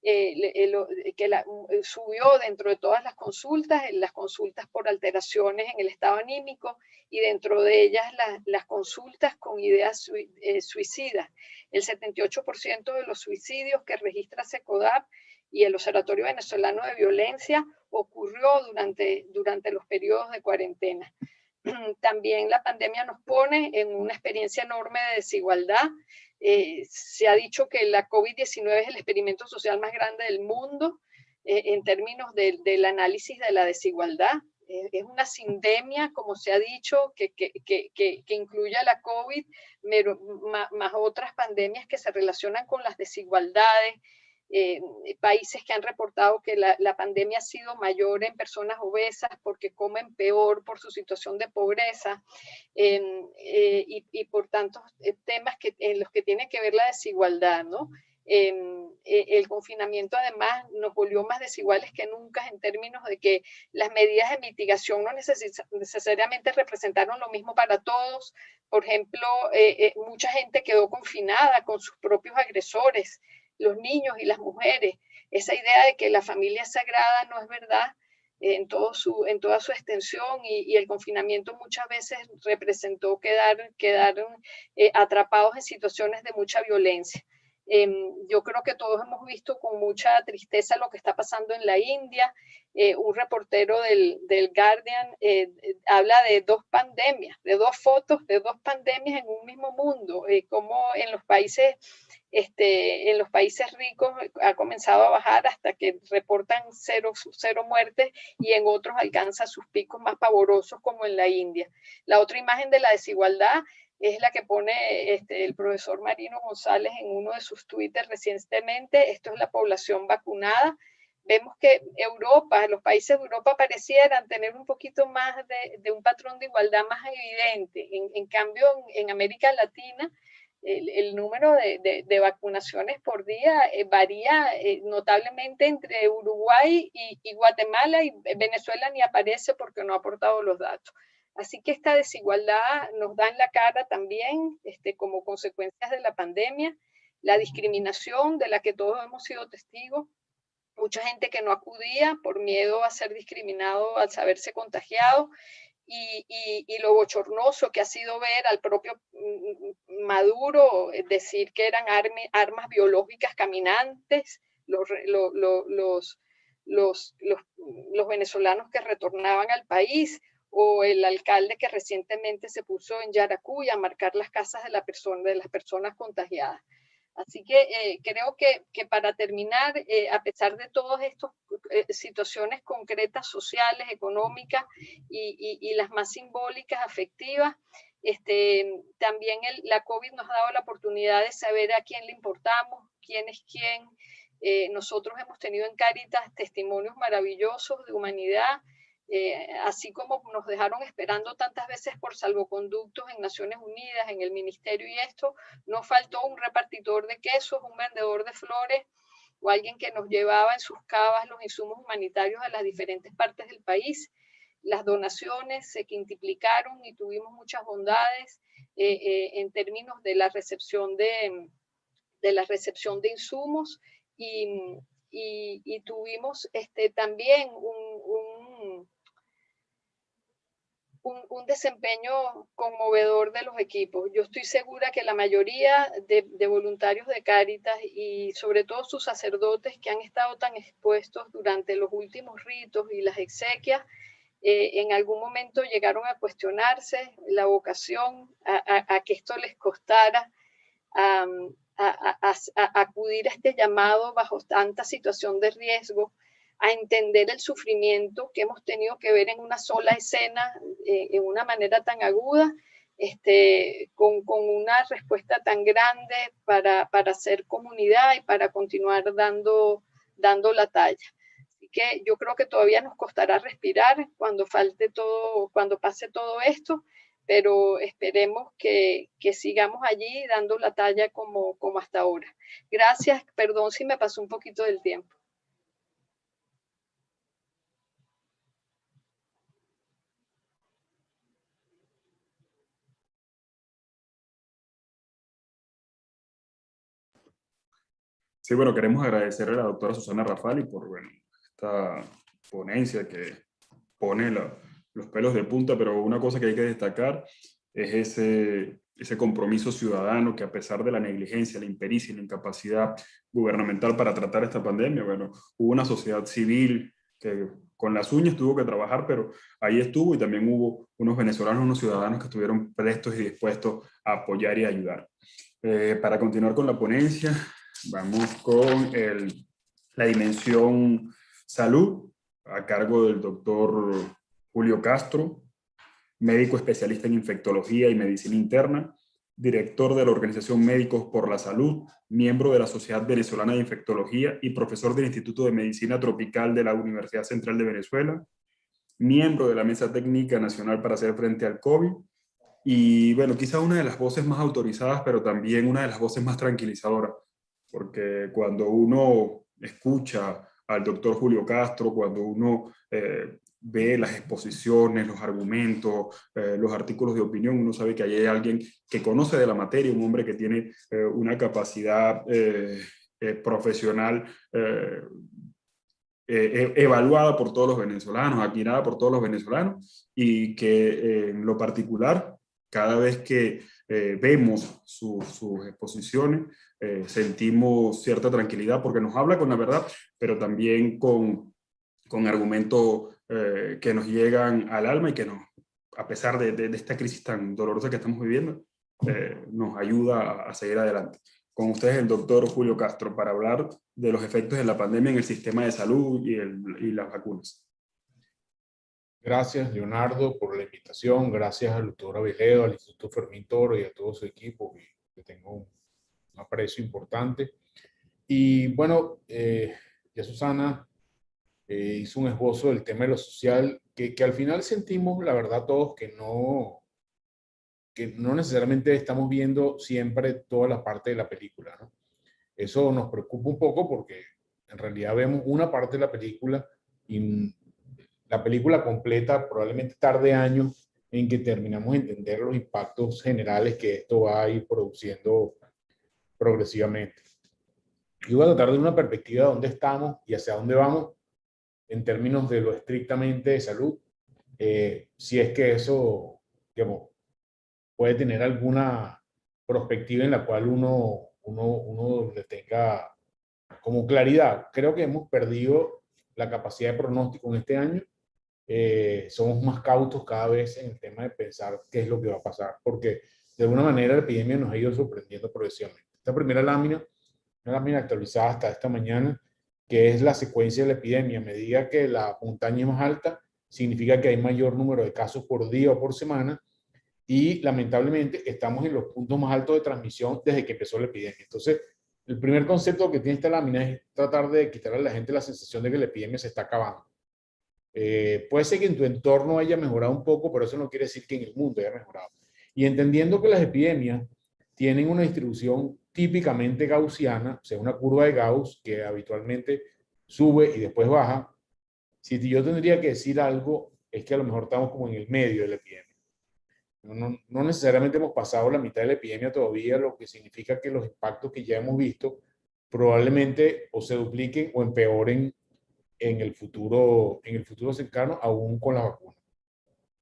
que subió dentro de todas las consultas por alteraciones en el estado anímico y dentro de ellas las consultas con ideas suicidas. El 78% de los suicidios que registra SECODAP y el Observatorio Venezolano de Violencia ocurrió durante los periodos de cuarentena. También la pandemia nos pone en una experiencia enorme de desigualdad. Se ha dicho que la COVID-19 es el experimento social más grande del mundo en términos del análisis de la desigualdad. Es una sindemia, como se ha dicho, que incluye a la COVID, más otras pandemias que se relacionan con las desigualdades. Países que han reportado que la pandemia ha sido mayor en personas obesas porque comen peor por su situación de pobreza y por tantos temas en los que tiene que ver la desigualdad, ¿no? El confinamiento además nos volvió más desiguales que nunca en términos de que las medidas de mitigación no necesariamente representaron lo mismo para todos. Por ejemplo, mucha gente quedó confinada con sus propios agresores, los niños y las mujeres. Esa idea de que la familia es sagrada no es verdad en toda su extensión y el confinamiento muchas veces representó quedar atrapados en situaciones de mucha violencia. Yo creo que todos hemos visto con mucha tristeza lo que está pasando en la India. Un reportero del Guardian habla de dos pandemias, de dos fotos de dos pandemias en un mismo mundo, como en los países ricos ha comenzado a bajar hasta que reportan cero muertes y en otros alcanza sus picos más pavorosos como en la India. La otra imagen de la desigualdad es la que pone el profesor Marino González en uno de sus Twitter recientemente. Esto es la población vacunada. Vemos que los países de Europa parecieran tener un poquito más de un patrón de igualdad más evidente. En cambio, en América Latina, el número de vacunaciones por día varía notablemente entre Uruguay y Guatemala, y Venezuela ni aparece porque no ha aportado los datos. Así que esta desigualdad nos da en la cara también como consecuencias de la pandemia, la discriminación de la que todos hemos sido testigos, mucha gente que no acudía por miedo a ser discriminado al saberse contagiado, y lo bochornoso que ha sido ver al propio Maduro decir que eran armas biológicas caminantes, los venezolanos que retornaban al país, o el alcalde que recientemente se puso en Yaracuy a marcar las casas de las personas contagiadas. Así que creo que para terminar, a pesar de todas estas situaciones concretas, sociales, económicas y las más simbólicas, afectivas, También la COVID nos ha dado la oportunidad de saber a quién le importamos, quién es quién. Nosotros hemos tenido en Cáritas testimonios maravillosos de humanidad, así como nos dejaron esperando tantas veces por salvoconductos en Naciones Unidas, en el ministerio y esto, no faltó un repartidor de quesos, un vendedor de flores o alguien que nos llevaba en sus cavas los insumos humanitarios a las diferentes partes del país. Las donaciones se quintuplicaron y tuvimos muchas bondades en términos de la recepción de insumos y tuvimos también un desempeño conmovedor de los equipos. Yo estoy segura que la mayoría de voluntarios de Cáritas y sobre todo sus sacerdotes que han estado tan expuestos durante los últimos ritos y las exequias, en algún momento llegaron a cuestionarse la vocación, a que esto les costara, a acudir a este llamado bajo tanta situación de riesgo, a entender el sufrimiento que hemos tenido que ver en una sola escena, en una manera tan aguda, con una respuesta tan grande para hacer comunidad y para continuar dando la talla. Así que yo creo que todavía nos costará respirar cuando pase todo esto, pero esperemos que sigamos allí dando la talla como hasta ahora. Gracias, perdón si me pasó un poquito del tiempo. Sí, bueno, queremos agradecerle a la doctora Susana Rafali por esta ponencia que pone los pelos de punta, pero una cosa que hay que destacar es ese compromiso ciudadano que, a pesar de la negligencia, la impericia y la incapacidad gubernamental para tratar esta pandemia, hubo una sociedad civil que con las uñas tuvo que trabajar, pero ahí estuvo, y también hubo unos venezolanos, unos ciudadanos que estuvieron prestos y dispuestos a apoyar y ayudar. Para continuar con la ponencia, vamos con la dimensión salud, a cargo del doctor Julio Castro, médico especialista en infectología y medicina interna, director de la Organización Médicos por la Salud, miembro de la Sociedad Venezolana de Infectología y profesor del Instituto de Medicina Tropical de la Universidad Central de Venezuela, miembro de la Mesa Técnica Nacional para hacer frente al COVID, y bueno, quizá una de las voces más autorizadas, pero también una de las voces más tranquilizadoras, porque cuando uno escucha al doctor Julio Castro, cuando uno ve las exposiciones, los argumentos, los artículos de opinión, uno sabe que ahí hay alguien que conoce de la materia, un hombre que tiene una capacidad profesional evaluada por todos los venezolanos, admirada por todos los venezolanos, y que en lo particular, cada vez que vemos sus exposiciones, sentimos cierta tranquilidad porque nos habla con la verdad, pero también con argumentos que nos llegan al alma y que a pesar de esta crisis tan dolorosa que estamos viviendo, nos ayuda a seguir adelante. Con ustedes el doctor Julio Castro para hablar de los efectos de la pandemia en el sistema de salud y las vacunas. Gracias, Leonardo, por la invitación. Gracias al doctor Aveledo, al Instituto Fermín Toro y a todo su equipo, que tengo un aprecio importante. Y bueno, ya Susana hizo un esbozo del tema de lo social, que al final sentimos, la verdad, todos que no necesariamente estamos viendo siempre toda la parte de la película, ¿no? Eso nos preocupa un poco porque en realidad vemos una parte de la película y la película completa probablemente tarde años en que terminamos de entender los impactos generales que esto va a ir produciendo progresivamente. Y voy a tratar de una perspectiva de dónde estamos y hacia dónde vamos en términos de lo estrictamente de salud, si es que eso, digamos, puede tener alguna perspectiva en la cual uno le tenga como claridad. Creo que hemos perdido la capacidad de pronóstico en este año. Somos más cautos cada vez en el tema de pensar qué es lo que va a pasar, porque de alguna manera la epidemia nos ha ido sorprendiendo progresivamente. Esta primera lámina, una lámina actualizada hasta esta mañana, que es la secuencia de la epidemia. A medida que la montaña es más alta, significa que hay mayor número de casos por día o por semana, y lamentablemente estamos en los puntos más altos de transmisión desde que empezó la epidemia. Entonces, el primer concepto que tiene esta lámina es tratar de quitarle a la gente la sensación de que la epidemia se está acabando. Puede ser que en tu entorno haya mejorado un poco, pero eso no quiere decir que en el mundo haya mejorado. Y entendiendo que las epidemias tienen una distribución típicamente gaussiana, o sea, una curva de Gauss que habitualmente sube y después baja, si yo tendría que decir algo, es que a lo mejor estamos como en el medio de la epidemia. No necesariamente hemos pasado la mitad de la epidemia todavía, lo que significa que los impactos que ya hemos visto probablemente o se dupliquen o empeoren en el futuro cercano, aún con la vacuna.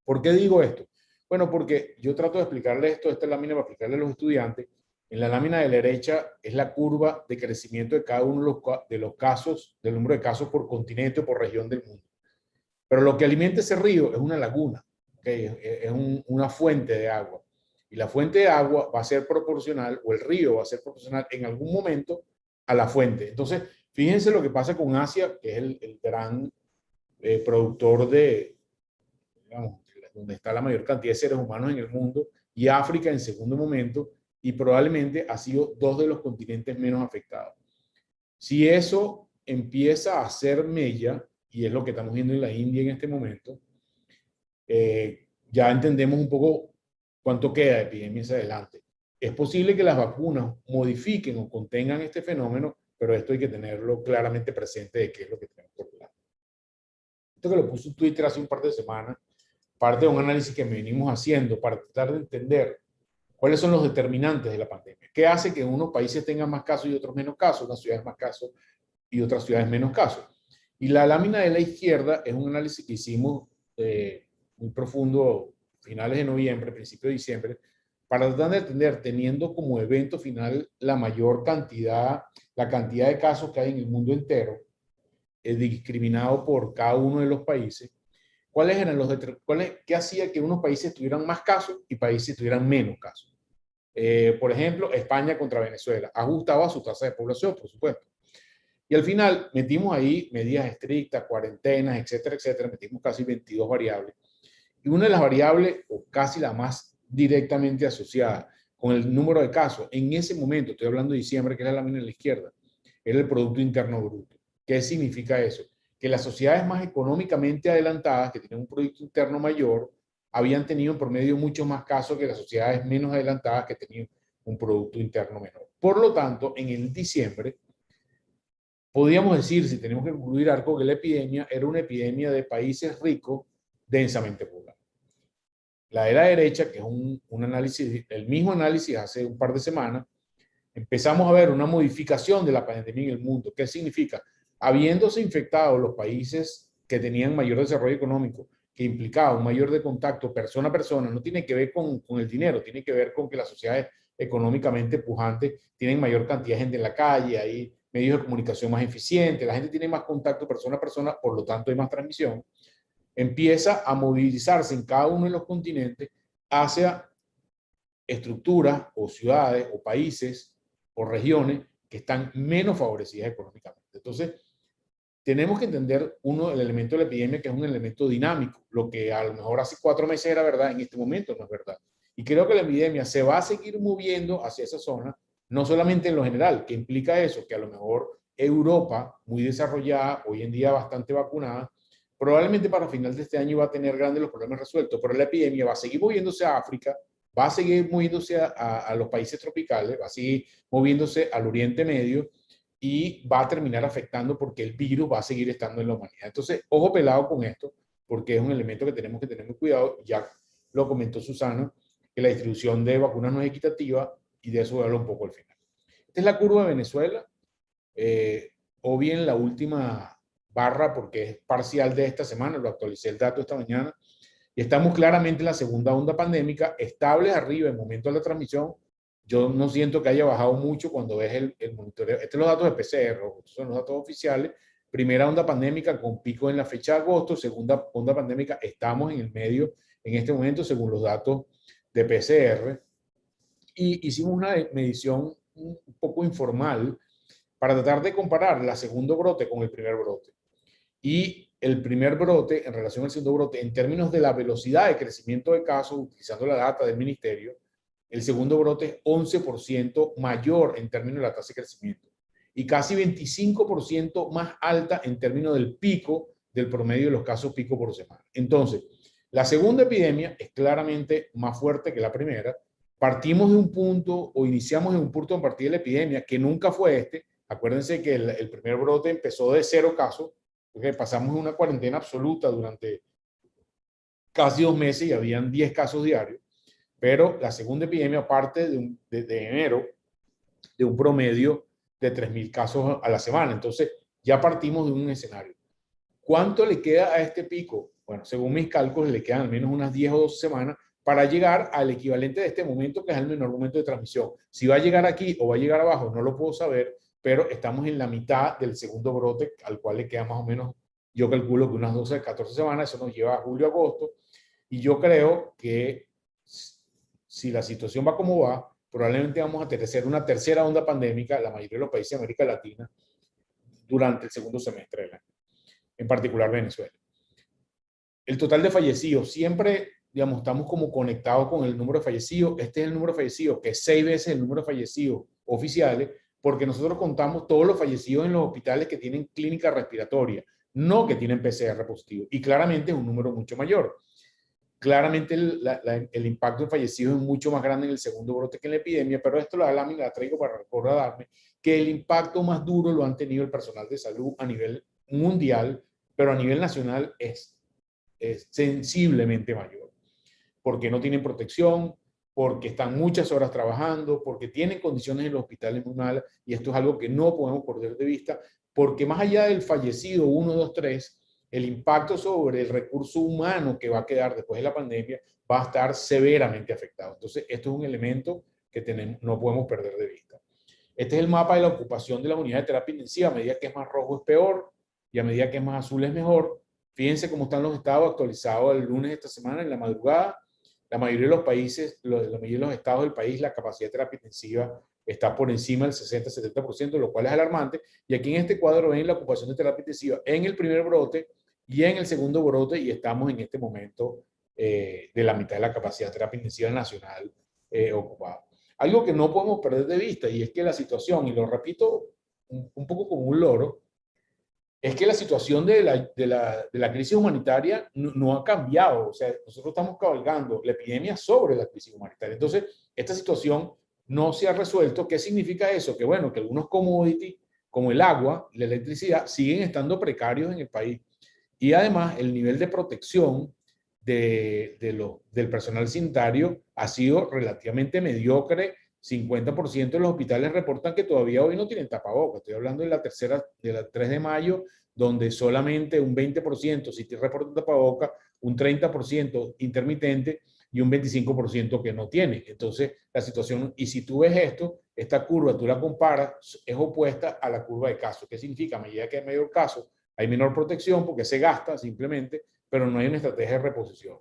¿Por qué digo esto? Bueno, porque yo trato de explicarle esto, esta lámina para explicarle a los estudiantes. En la lámina de la derecha es la curva de crecimiento de cada uno de los casos, del número de casos por continente o por región del mundo. Pero lo que alimenta ese río es una laguna, ¿okay? Es una fuente de agua. Y la fuente de agua va a ser proporcional, o el río va a ser proporcional en algún momento a la fuente. Entonces, fíjense lo que pasa con Asia, que es el gran productor de, digamos, donde está la mayor cantidad de seres humanos en el mundo, y África en segundo momento, y probablemente ha sido dos de los continentes menos afectados. Si eso empieza a hacer mella, y es lo que estamos viendo en la India en este momento, ya entendemos un poco cuánto queda de epidemia hacia adelante. Es posible que las vacunas modifiquen o contengan este fenómeno, pero esto hay que tenerlo claramente presente de qué es lo que tenemos por delante. Esto que lo puso en Twitter hace un par de semanas, parte de un análisis que venimos haciendo para tratar de entender cuáles son los determinantes de la pandemia. ¿Qué hace que unos países tengan más casos y otros menos casos, unas ciudades más casos y otras ciudades menos casos? Y la lámina de la izquierda es un análisis que hicimos muy profundo, finales de noviembre, principios de diciembre, para tratar de entender, teniendo como evento final la mayor cantidad, la cantidad de casos que hay en el mundo entero, discriminado por cada uno de los países, ¿cuáles eran qué hacía que unos países tuvieran más casos y países tuvieran menos casos? Por ejemplo, España contra Venezuela, ajustado a su tasa de población, por supuesto. Y al final metimos ahí medidas estrictas, cuarentenas, etcétera, etcétera, metimos casi 22 variables. Y una de las variables, o casi la más directamente asociada con el número de casos, en ese momento, estoy hablando de diciembre, que es la lámina de la izquierda, era el Producto Interno Bruto. ¿Qué significa eso? Que las sociedades más económicamente adelantadas, que tienen un Producto Interno mayor, habían tenido en promedio muchos más casos que las sociedades menos adelantadas que tenían un Producto Interno menor. Por lo tanto, en el diciembre, podríamos decir, si tenemos que concluir algo, que la epidemia era una epidemia de países ricos densamente poblados. La de la derecha, que es un análisis, el mismo análisis hace un par de semanas, empezamos a ver una modificación de la pandemia en el mundo. ¿Qué significa? Habiéndose infectado los países que tenían mayor desarrollo económico, que implicaba un mayor de contacto persona a persona, no tiene que ver con el dinero, tiene que ver con que las sociedades económicamente pujantes tienen mayor cantidad de gente en la calle, hay medios de comunicación más eficientes, la gente tiene más contacto persona a persona, por lo tanto hay más transmisión. Empieza a movilizarse en cada uno de los continentes hacia estructuras o ciudades o países o regiones que están menos favorecidas económicamente. Entonces, tenemos que entender el elemento de la epidemia, que es un elemento dinámico. Lo que a lo mejor hace 4 meses era verdad, en este momento no es verdad. Y creo que la epidemia se va a seguir moviendo hacia esa zona, no solamente en lo general, que implica eso, que a lo mejor Europa, muy desarrollada, hoy en día bastante vacunada, probablemente para final de este año va a tener grandes los problemas resueltos, pero la epidemia va a seguir moviéndose a África, va a seguir moviéndose a los países tropicales, va a seguir moviéndose al Oriente Medio y va a terminar afectando porque el virus va a seguir estando en la humanidad. Entonces, ojo pelado con esto, porque es un elemento que tenemos que tener muy cuidado. Ya lo comentó Susana, que la distribución de vacunas no es equitativa y de eso voy a hablar un poco al final. Esta es la curva de Venezuela, o bien la última barra porque es parcial de esta semana, lo actualicé el dato esta mañana, y estamos claramente en la segunda onda pandémica, estables arriba en el momento de la transmisión. Yo no siento que haya bajado mucho cuando ves el monitoreo. Estos son los datos de PCR, estos son los datos oficiales. Primera onda pandémica con pico en la fecha de agosto, segunda onda pandémica, estamos en el medio en este momento según los datos de PCR. Y hicimos una medición un poco informal para tratar de comparar la segundo brote con el primer brote. Y el primer brote en relación al segundo brote, en términos de la velocidad de crecimiento de casos, utilizando la data del ministerio, el segundo brote es 11% mayor en términos de la tasa de crecimiento y casi 25% más alta en términos del pico del promedio de los casos pico por semana. Entonces, la segunda epidemia es claramente más fuerte que la primera. Partimos de un punto o iniciamos en un punto en partida de la epidemia que nunca fue este. Acuérdense que el primer brote empezó de 0 casos, porque pasamos una cuarentena absoluta durante casi 2 meses y habían 10 casos diarios. Pero la segunda epidemia parte de enero de un promedio de 3.000 casos a la semana. Entonces, ya partimos de un escenario. ¿Cuánto le queda a este pico? Bueno, según mis cálculos, le quedan al menos unas 10 o 12 semanas para llegar al equivalente de este momento, que es el menor momento de transmisión. Si va a llegar aquí o va a llegar abajo, no lo puedo saber, pero estamos en la mitad del segundo brote, al cual le queda más o menos, yo calculo que unas 12, 14 semanas, eso nos lleva a julio, agosto, y yo creo que si la situación va como va, probablemente vamos a tener una tercera onda pandémica, la mayoría de los países de América Latina, durante el segundo semestre del año, en particular Venezuela. El total de fallecidos, siempre, digamos, estamos como conectados con el número de fallecidos. Este es el número de fallecidos, que es 6 veces el número de fallecidos oficiales, porque nosotros contamos todos los fallecidos en los hospitales que tienen clínica respiratoria, no que tienen PCR positivo. Y claramente es un número mucho mayor. Claramente el impacto de fallecidos es mucho más grande en el segundo brote que en la epidemia, pero esto la lámina la traigo para recordarme que el impacto más duro lo han tenido el personal de salud a nivel mundial, pero a nivel nacional es sensiblemente mayor, porque no tienen protección, porque están muchas horas trabajando, porque tienen condiciones en los hospitales muy malas, y esto es algo que no podemos perder de vista, porque más allá del fallecido 1, 2, 3, el impacto sobre el recurso humano que va a quedar después de la pandemia va a estar severamente afectado. Entonces, esto es un elemento que no podemos perder de vista. Este es el mapa de la ocupación de las unidades de terapia intensiva. A medida que es más rojo es peor, y a medida que es más azul es mejor. Fíjense cómo están los estados actualizados el lunes de esta semana en la madrugada. La mayoría de los países, la mayoría de los estados del país, la capacidad de terapia intensiva está por encima del 60-70%, lo cual es alarmante. Y aquí en este cuadro ven la ocupación de terapia intensiva en el primer brote y en el segundo brote, y estamos en este momento de la mitad de la capacidad de terapia intensiva nacional ocupada. Algo que no podemos perder de vista, y es que la situación, y lo repito un poco como un loro, es que la situación de la crisis humanitaria no ha cambiado. O sea, nosotros estamos cabalgando la epidemia sobre la crisis humanitaria. Entonces, esta situación no se ha resuelto. ¿Qué significa eso? Que bueno, que algunos commodities, como el agua y la electricidad, siguen estando precarios en el país. Y además, el nivel de protección del personal sanitario ha sido relativamente mediocre. 50% de los hospitales reportan que todavía hoy no tienen tapabocas. Estoy hablando de la 3 de mayo, donde solamente un 20% sí reporta tapabocas, un 30% intermitente y un 25% que no tiene. Entonces, la situación, y si tú ves esto, esta curva, tú la comparas, es opuesta a la curva de casos. ¿Qué significa? A medida que hay mayor caso, hay menor protección porque se gasta simplemente, pero no hay una estrategia de reposición.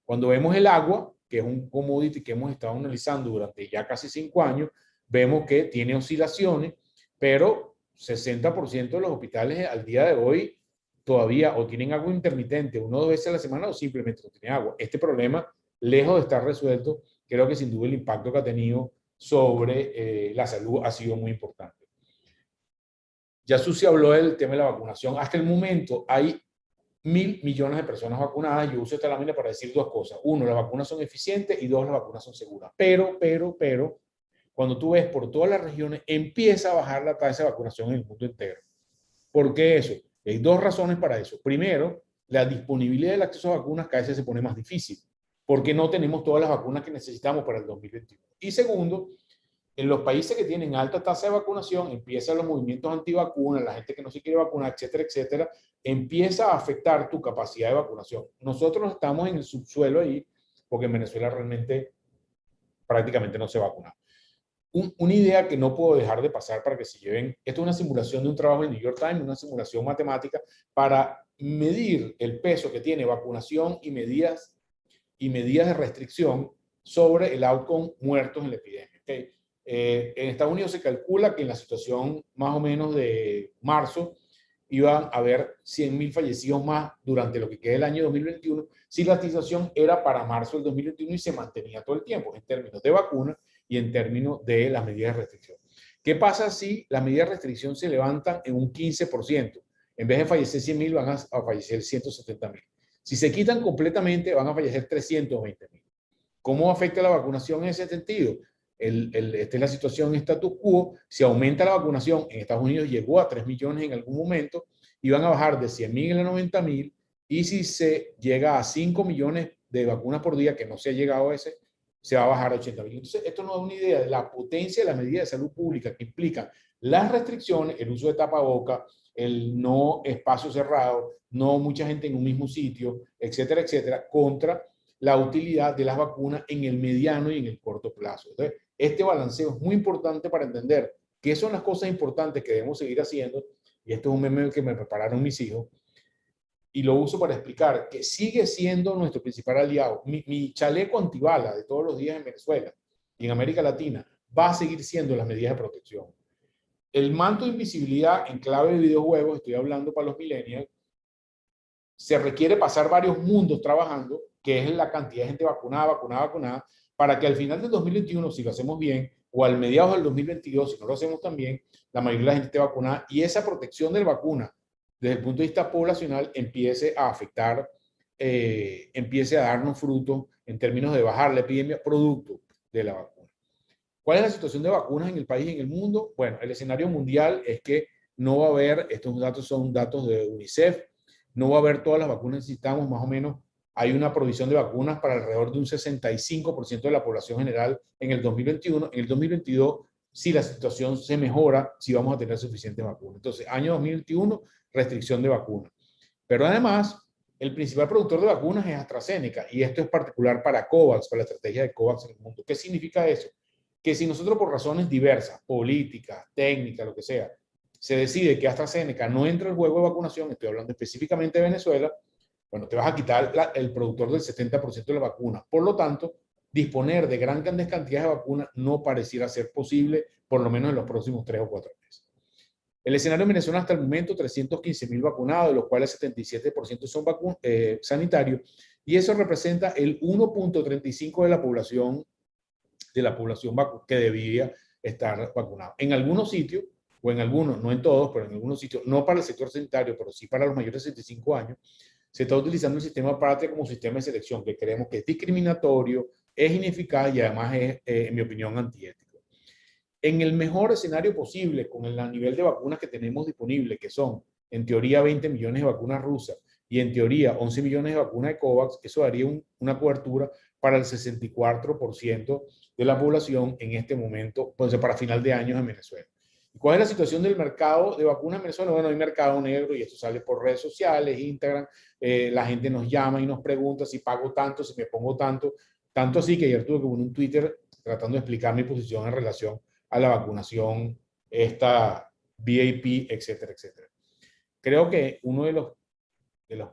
Cuando vemos el agua, que es un commodity que hemos estado analizando durante ya casi 5 años, vemos que tiene oscilaciones, pero 60% de los hospitales al día de hoy todavía o tienen agua intermitente 1 o 2 veces a la semana o simplemente no tienen agua. Este problema, lejos de estar resuelto, creo que sin duda el impacto que ha tenido sobre la salud ha sido muy importante. Ya Susi habló del tema de la vacunación. Hasta el momento hay 1.000 millones de personas vacunadas. Yo uso esta lámina para decir 2 cosas. 1, las vacunas son eficientes, y 2, las vacunas son seguras. Pero, cuando tú ves por todas las regiones, empieza a bajar la tasa de vacunación en el mundo entero. ¿Por qué eso? Hay 2 razones para eso. Primero, la disponibilidad del acceso a vacunas cada vez se pone más difícil, porque no tenemos todas las vacunas que necesitamos para el 2021. Y segundo, en los países que tienen alta tasa de vacunación, empiezan los movimientos antivacunas, la gente que no se quiere vacunar, etcétera, etcétera, empieza a afectar tu capacidad de vacunación. Nosotros estamos en el subsuelo ahí, porque en Venezuela realmente prácticamente no se vacuna. Una idea que no puedo dejar de pasar para que se lleven, esto es una simulación de un trabajo en New York Times, una simulación matemática para medir el peso que tiene vacunación y medidas de restricción sobre el outcome muertos en la epidemia. ¿Okay? En Estados Unidos se calcula que en la situación más o menos de marzo, iban a haber 100.000 fallecidos más durante lo que queda el año 2021, si la estimación era para marzo del 2021 y se mantenía todo el tiempo en términos de vacuna y en términos de las medidas de restricción. ¿Qué pasa si las medidas de restricción se levantan en un 15%? En vez de fallecer 100.000, van a fallecer 170.000. Si se quitan completamente, van a fallecer 320.000. ¿Cómo afecta la vacunación en ese sentido? Esta es la situación en status quo. Si aumenta la vacunación, en Estados Unidos llegó a 3 millones en algún momento, y van a bajar de 100.000 a 90.000, y si se llega a 5 millones de vacunas por día, que no se ha llegado a ese, se va a bajar a 80.000. Entonces, esto nos da una idea de la potencia de las medidas de salud pública que implican las restricciones, el uso de tapaboca, el no espacio cerrado, no mucha gente en un mismo sitio, etcétera, etcétera, contra la utilidad de las vacunas en el mediano y en el corto plazo. Entonces, este balanceo es muy importante para entender qué son las cosas importantes que debemos seguir haciendo, y esto es un meme que me prepararon mis hijos, y lo uso para explicar que sigue siendo nuestro principal aliado. Mi chaleco antibala de todos los días en Venezuela y en América Latina va a seguir siendo las medidas de protección. El manto de invisibilidad en clave de videojuegos, estoy hablando para los millennials, se requiere pasar varios mundos trabajando, que es la cantidad de gente vacunada, para que al final del 2021, si lo hacemos bien, o al mediados del 2022, si no lo hacemos tan bien, la mayoría de la gente esté vacunada, y esa protección de la vacuna, desde el punto de vista poblacional, empiece a afectar, empiece a darnos frutos en términos de bajar la epidemia producto de la vacuna. ¿Cuál es la situación de vacunas en el país y en el mundo? Bueno, el escenario mundial es que no va a haber, estos datos son datos de UNICEF, no va a haber todas las vacunas que necesitamos, más o menos hay una provisión de vacunas para alrededor de un 65% de la población general en el 2021. En el 2022, si la situación se mejora, si vamos a tener suficientes vacunas. Entonces, año 2021, restricción de vacunas. Pero además, el principal productor de vacunas es AstraZeneca, y esto es particular para COVAX, para la estrategia de COVAX en el mundo. ¿Qué significa eso? Que si nosotros por razones diversas, políticas, técnicas, lo que sea, se decide que AstraZeneca no entra al juego de vacunación, estoy hablando específicamente de Venezuela, bueno, te vas a quitar el productor del 70% de la vacuna. Por lo tanto, disponer de grandes cantidades de vacunas no pareciera ser posible, por lo menos en los próximos 3 o 4 meses. El escenario en Venezuela hasta el momento, 315.000 vacunados, de los cuales 77% son sanitarios, y eso representa el 1.35% de la población que debía estar vacunada. En algunos sitios, o en algunos, no en todos, pero en algunos sitios, no para el sector sanitario, pero sí para los mayores de 65 años, se está utilizando el sistema patria como sistema de selección, que creemos que es discriminatorio, es ineficaz y además es, en mi opinión, antiético. En el mejor escenario posible, con el nivel de vacunas que tenemos disponible, que son, en teoría, 20 millones de vacunas rusas y en teoría 11 millones de vacunas de COVAX, eso daría una cobertura para el 64% de la población en este momento, pues para final de año en Venezuela. ¿Cuál es la situación del mercado de vacunas en Venezuela? Bueno, hay mercado negro y esto sale por redes sociales, Instagram, la gente nos llama y nos pregunta si pago tanto, si me pongo tanto, tanto así que ayer tuve que poner un Twitter tratando de explicar mi posición en relación a la vacunación, esta VIP, etcétera, etcétera. Creo que uno de las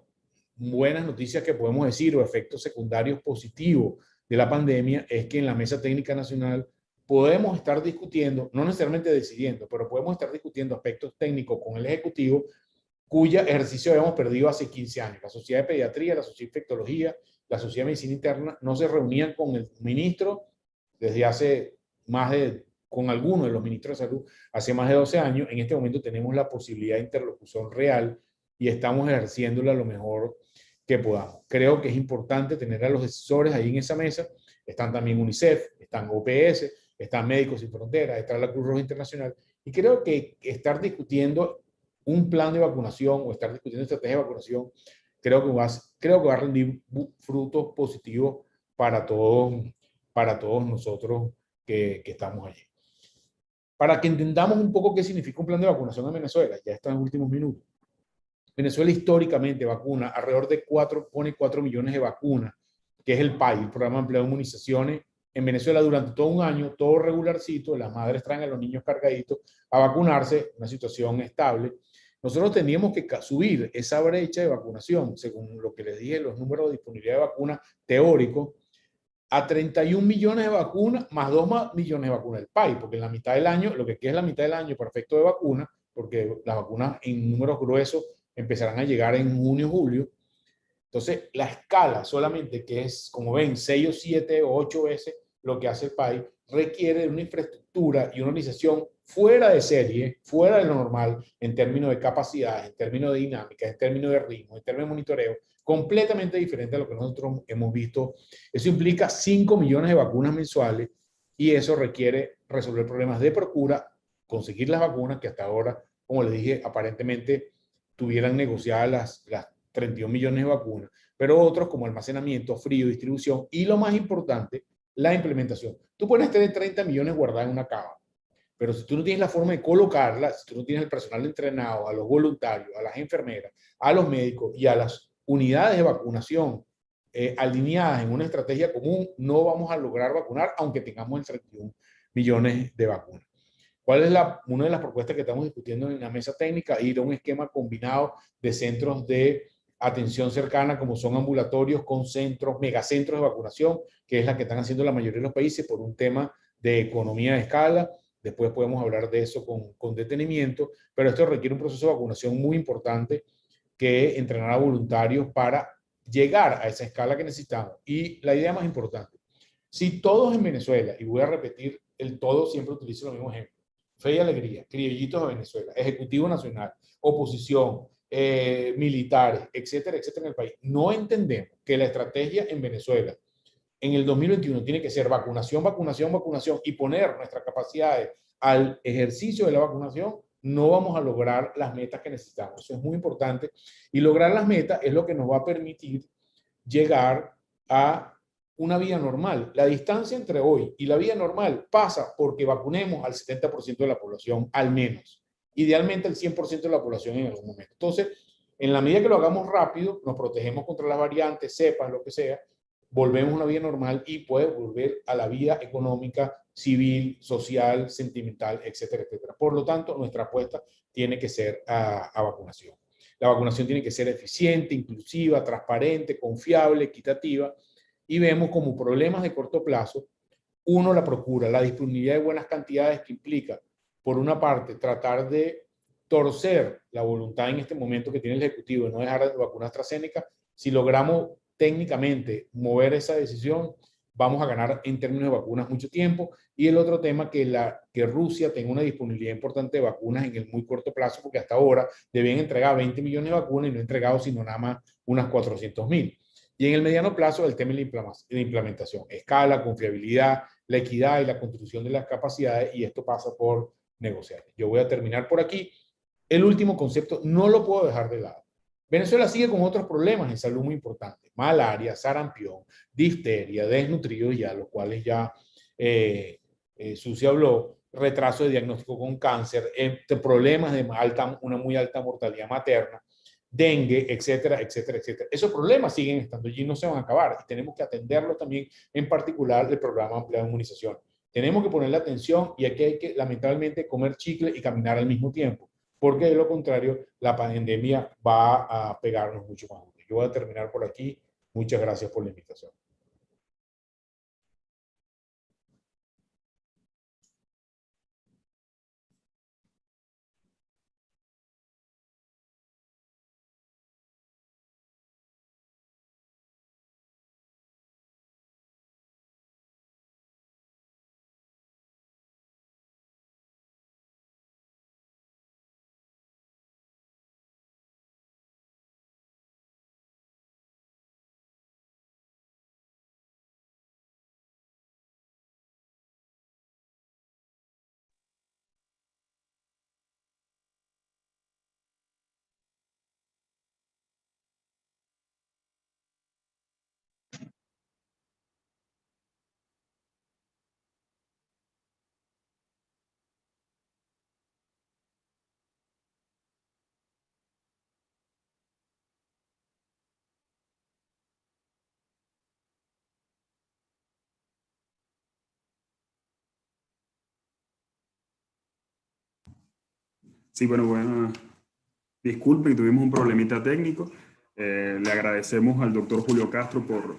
buenas noticias que podemos decir o efectos secundarios positivos de la pandemia es que en la Mesa Técnica Nacional podemos estar discutiendo, no necesariamente decidiendo, pero podemos estar discutiendo aspectos técnicos con el Ejecutivo cuya ejercicio habíamos perdido hace 15 años. La Sociedad de Pediatría, la Sociedad de Infectología, la Sociedad de Medicina Interna no se reunían con el ministro desde hace con algunos de los ministros de salud hace más de 12 años. En este momento tenemos la posibilidad de interlocución real y estamos ejerciéndola lo mejor que podamos. Creo que es importante tener a los decisores ahí en esa mesa. Están también UNICEF, están OPS, están Médicos Sin Fronteras, está la Cruz Roja Internacional, y creo que estar discutiendo un plan de vacunación o estar discutiendo estrategia de vacunación, creo que va a rendir frutos positivos para todos nosotros que estamos allí. Para que entendamos un poco qué significa un plan de vacunación en Venezuela, ya está en los últimos minutos. Venezuela históricamente vacuna alrededor de 4 millones de vacunas, que es el PAI, el Programa de Empleo de Inmunizaciones. En Venezuela durante todo un año, todo regularcito, las madres traen a los niños cargaditos a vacunarse, una situación estable. Nosotros tendríamos que subir esa brecha de vacunación, según lo que les dije, los números de disponibilidad de vacunas teóricos, a 31 millones de vacunas más 2 millones de vacunas del PAI, porque en la mitad del año, lo que queda es la mitad del año para efecto de vacuna, porque las vacunas en números gruesos empezarán a llegar en junio, julio. Entonces, la escala solamente, que es, como ven, 6 o 7 o 8 veces lo que hace el país, requiere de una infraestructura y una organización fuera de serie, fuera de lo normal, en términos de capacidad, en términos de dinámica, en términos de ritmo, en términos de monitoreo, completamente diferente a lo que nosotros hemos visto. Eso implica 5 millones de vacunas mensuales y eso requiere resolver problemas de procura, conseguir las vacunas que hasta ahora, como les dije, aparentemente tuvieran negociadas las 31 millones de vacunas, pero otros como almacenamiento, frío, distribución y lo más importante, la implementación. Tú puedes tener 30 millones guardadas en una cava, pero si tú no tienes la forma de colocarla, si tú no tienes el personal entrenado, a los voluntarios, a las enfermeras, a los médicos y a las unidades de vacunación alineadas en una estrategia común, no vamos a lograr vacunar aunque tengamos el 31 millones de vacunas. ¿Cuál es una de las propuestas que estamos discutiendo en la mesa técnica? Ir a un esquema combinado de centros de atención cercana, como son ambulatorios con centros, megacentros de vacunación, que es la que están haciendo la mayoría de los países por un tema de economía de escala. Después podemos hablar de eso con detenimiento, pero esto requiere un proceso de vacunación muy importante que entrenar a voluntarios para llegar a esa escala que necesitamos. Y la idea más importante, si todos en Venezuela, y voy a repetir el todo, siempre utilizo los mismos ejemplos, Fe y Alegría, Criollitos de Venezuela, Ejecutivo Nacional, oposición, militares, etcétera, etcétera en el país, no entendemos que la estrategia en Venezuela en el 2021 tiene que ser vacunación, vacunación, vacunación y poner nuestras capacidades al ejercicio de la vacunación, no vamos a lograr las metas que necesitamos. Eso es muy importante. Y lograr las metas es lo que nos va a permitir llegar a una vida normal. La distancia entre hoy y la vida normal pasa porque vacunemos al 70% de la población, al menos. Idealmente el 100% de la población en algún momento. Entonces, en la medida que lo hagamos rápido, nos protegemos contra las variantes, cepas, lo que sea, volvemos a una vida normal y puede volver a la vida económica, civil, social, sentimental, etcétera, etcétera. Por lo tanto, nuestra apuesta tiene que ser a vacunación. La vacunación tiene que ser eficiente, inclusiva, transparente, confiable, equitativa, y vemos como problemas de corto plazo, uno, la procura, la disponibilidad de buenas cantidades que implica, por una parte, tratar de torcer la voluntad en este momento que tiene el Ejecutivo de no dejar de vacunar AstraZeneca. Si logramos técnicamente mover esa decisión, vamos a ganar en términos de vacunas mucho tiempo. Y el otro tema, que Rusia tenga una disponibilidad importante de vacunas en el muy corto plazo, porque hasta ahora debían entregar 20 millones de vacunas y no han entregado sino nada más unas 400.000. Y en el mediano plazo, el tema de la implementación, escala, confiabilidad, la equidad y la construcción de las capacidades, y esto pasa por negociar. Yo voy a terminar por aquí. El último concepto no lo puedo dejar de lado. Venezuela sigue con otros problemas en salud muy importantes: malaria, sarampión, difteria, desnutridos, ya los cuales ya Susi habló, retraso de diagnóstico con cáncer, problemas de una muy alta mortalidad materna, dengue, etcétera, etcétera, etcétera. Esos problemas siguen estando allí y no se van a acabar, y tenemos que atenderlos también, en particular el programa ampliado de inmunización. Tenemos que ponerle atención, y aquí hay que, lamentablemente, comer chicle y caminar al mismo tiempo, porque de lo contrario, la pandemia va a pegarnos mucho más. Yo voy a terminar por aquí. Muchas gracias por la invitación. Sí, bueno, disculpen, tuvimos un problemita técnico. Le agradecemos al doctor Julio Castro por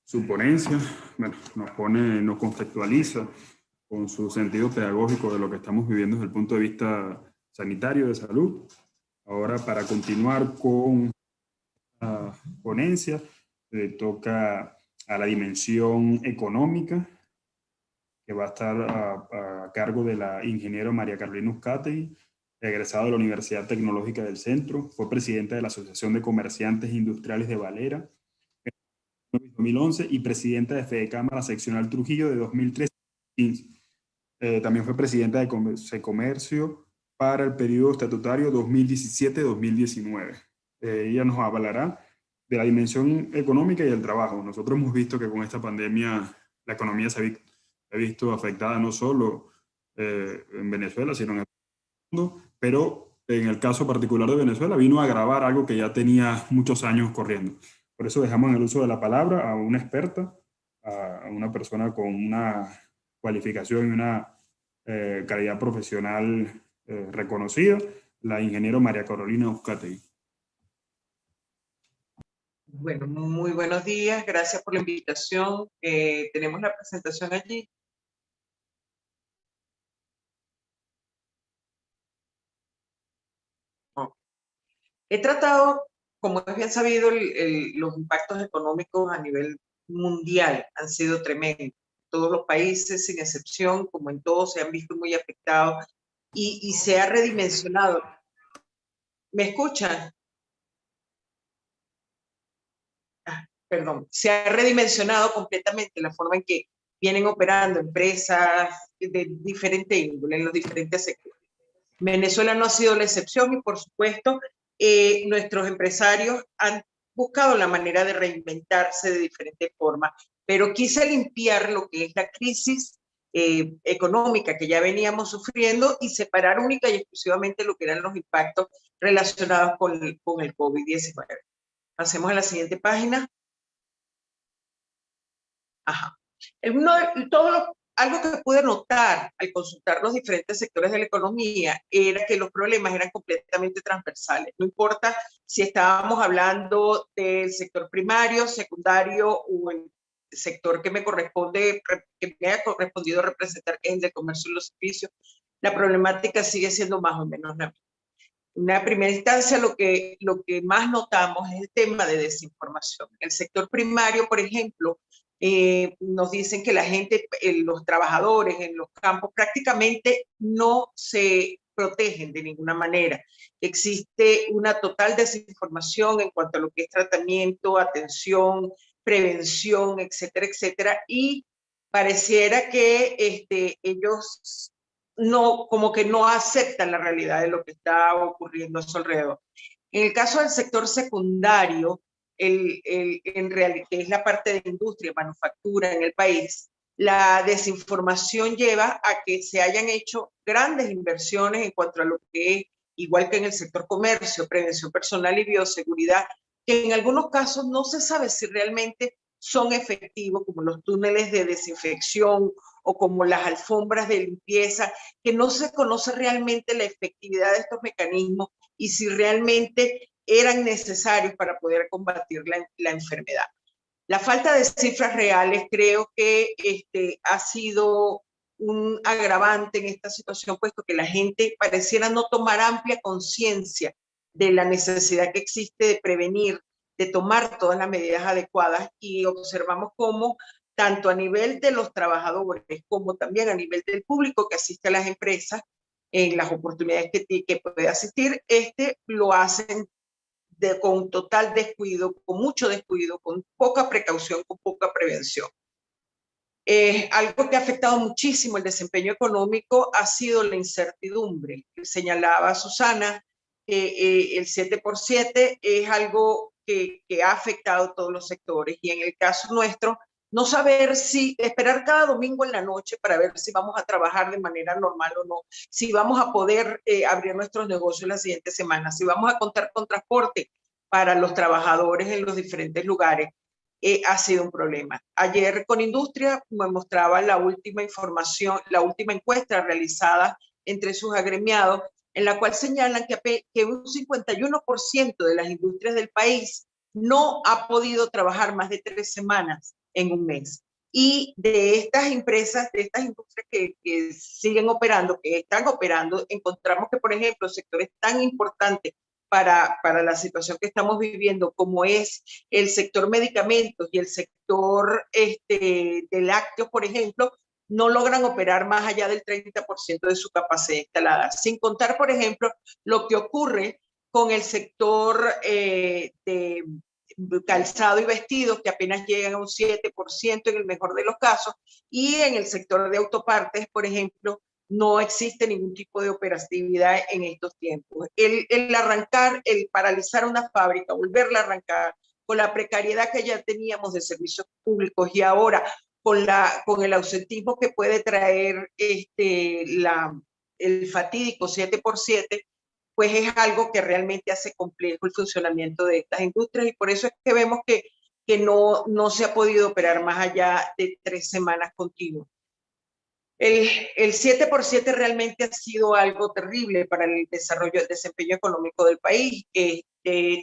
su ponencia. Bueno, nos contextualiza con su sentido pedagógico de lo que estamos viviendo desde el punto de vista sanitario de salud. Ahora, para continuar con la ponencia, le toca a la dimensión económica, que va a estar a cargo de la ingeniera María Carolina Uzcategui, egresado de la Universidad Tecnológica del Centro, fue presidenta de la Asociación de Comerciantes Industriales de Valera en 2011 y presidenta de Fedecámara Seccional Trujillo de 2013 a 2015. También fue presidenta de Comercio para el periodo estatutario 2017-2019. Ella nos hablará de la dimensión económica y del trabajo. Nosotros hemos visto que con esta pandemia la economía se ha visto afectada no solo en Venezuela, sino en el mundo, pero en el caso particular de Venezuela vino a agravar algo que ya tenía muchos años corriendo. Por eso dejamos en el uso de la palabra a una experta, a una persona con una cualificación y una calidad profesional reconocida, la ingeniera María Carolina Uzcategui. Bueno, muy buenos días, gracias por la invitación. Tenemos la presentación allí. He tratado, como es bien sabido, los impactos económicos a nivel mundial han sido tremendos. Todos los países, sin excepción, como en todos, se han visto muy afectados y se ha redimensionado. ¿Me escuchan? Perdón, se ha redimensionado completamente la forma en que vienen operando empresas de diferente índole en los diferentes sectores. Venezuela no ha sido la excepción y, por supuesto, nuestros empresarios han buscado la manera de reinventarse de diferentes formas, pero quise limpiar lo que es la crisis económica que ya veníamos sufriendo y separar única y exclusivamente lo que eran los impactos relacionados con el COVID-19. Pasemos a la siguiente página. Ajá. Algo que pude notar al consultar los diferentes sectores de la economía era que los problemas eran completamente transversales. No importa si estábamos hablando del sector primario, secundario o el sector que me haya correspondido representar, que es el de comercio y los servicios, la problemática sigue siendo más o menos la misma. En una primera instancia, lo que más notamos es el tema de desinformación. En el sector primario, por ejemplo, nos dicen que la gente, los trabajadores en los campos prácticamente no se protegen de ninguna manera. Existe una total desinformación en cuanto a lo que es tratamiento, atención, prevención, etcétera, etcétera, y pareciera que ellos como que no aceptan la realidad de lo que está ocurriendo a su alrededor. En el caso del sector secundario, en realidad, que es la parte de industria, manufactura en el país, la desinformación lleva a que se hayan hecho grandes inversiones en cuanto a lo que es, igual que en el sector comercio, prevención personal y bioseguridad, que en algunos casos no se sabe si realmente son efectivos, como los túneles de desinfección o como las alfombras de limpieza, que no se conoce realmente la efectividad de estos mecanismos y si realmente eran necesarios para poder combatir la enfermedad. La falta de cifras reales creo que ha sido un agravante en esta situación, puesto que la gente pareciera no tomar amplia conciencia de la necesidad que existe de prevenir, de tomar todas las medidas adecuadas, y observamos cómo tanto a nivel de los trabajadores como también a nivel del público que asiste a las empresas, en las oportunidades que puede asistir, lo hacen con total descuido, con mucho descuido, con poca precaución, con poca prevención. Algo que ha afectado muchísimo el desempeño económico ha sido la incertidumbre. Señalaba Susana, el 7x7 es algo que ha afectado a todos los sectores, y en el caso nuestro, no saber esperar cada domingo en la noche para ver si vamos a trabajar de manera normal o no, si vamos a poder abrir nuestros negocios la siguiente semana, si vamos a contar con transporte para los trabajadores en los diferentes lugares, ha sido un problema. Ayer con Industria me mostraba la última información, la última encuesta realizada entre sus agremiados, en la cual señalan que un 51% de las industrias del país no ha podido trabajar más de 3 semanas en un mes. Y de estas empresas, de estas industrias que siguen operando, que están operando, encontramos que, por ejemplo, sectores tan importantes para la situación que estamos viviendo, como es el sector medicamentos y el sector de lácteos, por ejemplo, no logran operar más allá del 30% de su capacidad instalada. Sin contar, por ejemplo, lo que ocurre con el sector de calzado y vestidos, que apenas llegan a un 7% en el mejor de los casos, y en el sector de autopartes, por ejemplo, no existe ningún tipo de operatividad en estos tiempos. El arrancar, el paralizar una fábrica, volverla a arrancar, con la precariedad que ya teníamos de servicios públicos y ahora con el ausentismo que puede traer el fatídico 7x7, pues es algo que realmente hace complejo el funcionamiento de estas industrias, y por eso es que vemos que no se ha podido operar más allá de 3 semanas continuas. El 7x7 realmente ha sido algo terrible para el desempeño económico del país,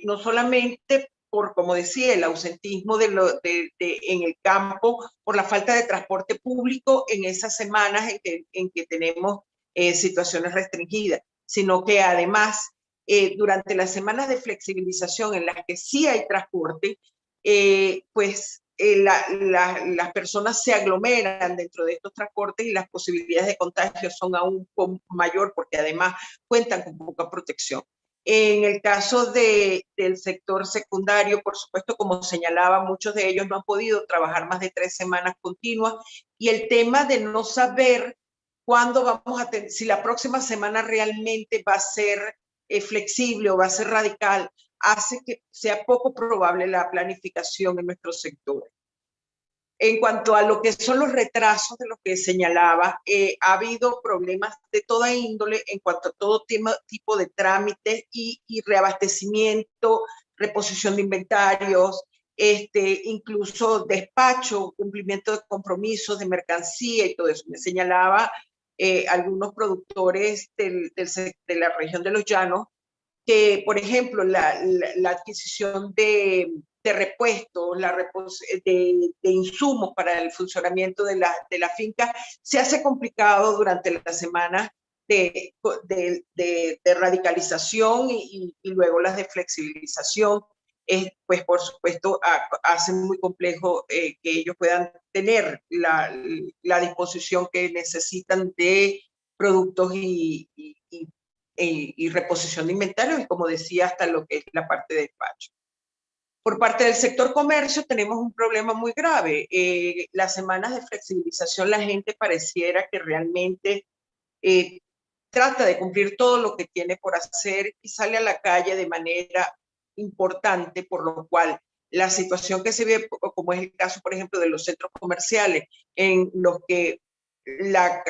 no solamente por, como decía, el ausentismo en el campo, por la falta de transporte público en esas semanas en que tenemos situaciones restringidas, sino que además durante las semanas de flexibilización en las que sí hay transporte, las personas se aglomeran dentro de estos transportes y las posibilidades de contagio son aún mayor porque además cuentan con poca protección. En el caso del sector secundario, por supuesto, como señalaba, muchos de ellos no han podido trabajar más de 3 semanas continuas, y el tema de no saber cuándo vamos a tener, si la próxima semana realmente va a ser flexible o va a ser radical, hace que sea poco probable la planificación en nuestros sectores. En cuanto a lo que son los retrasos de lo que señalaba, ha habido problemas de toda índole en cuanto a todo tipo de trámites y reabastecimiento, reposición de inventarios, incluso despacho, cumplimiento de compromisos de mercancía y todo eso. Me señalaba algunos productores de la región de los Llanos que, por ejemplo, la adquisición de repuestos, de insumos para el funcionamiento de la finca se hace complicado durante las semanas de radicalización y luego las de flexibilización. Pues por supuesto hacen muy complejo que ellos puedan tener la disposición que necesitan de productos y reposición de inventario, y como decía, hasta lo que es la parte de despacho. Por parte del sector comercio tenemos un problema muy grave. Las semanas de flexibilización, la gente pareciera que realmente trata de cumplir todo lo que tiene por hacer y sale a la calle de manera importante, por lo cual la situación que se ve, como es el caso, por ejemplo, de los centros comerciales, en los que la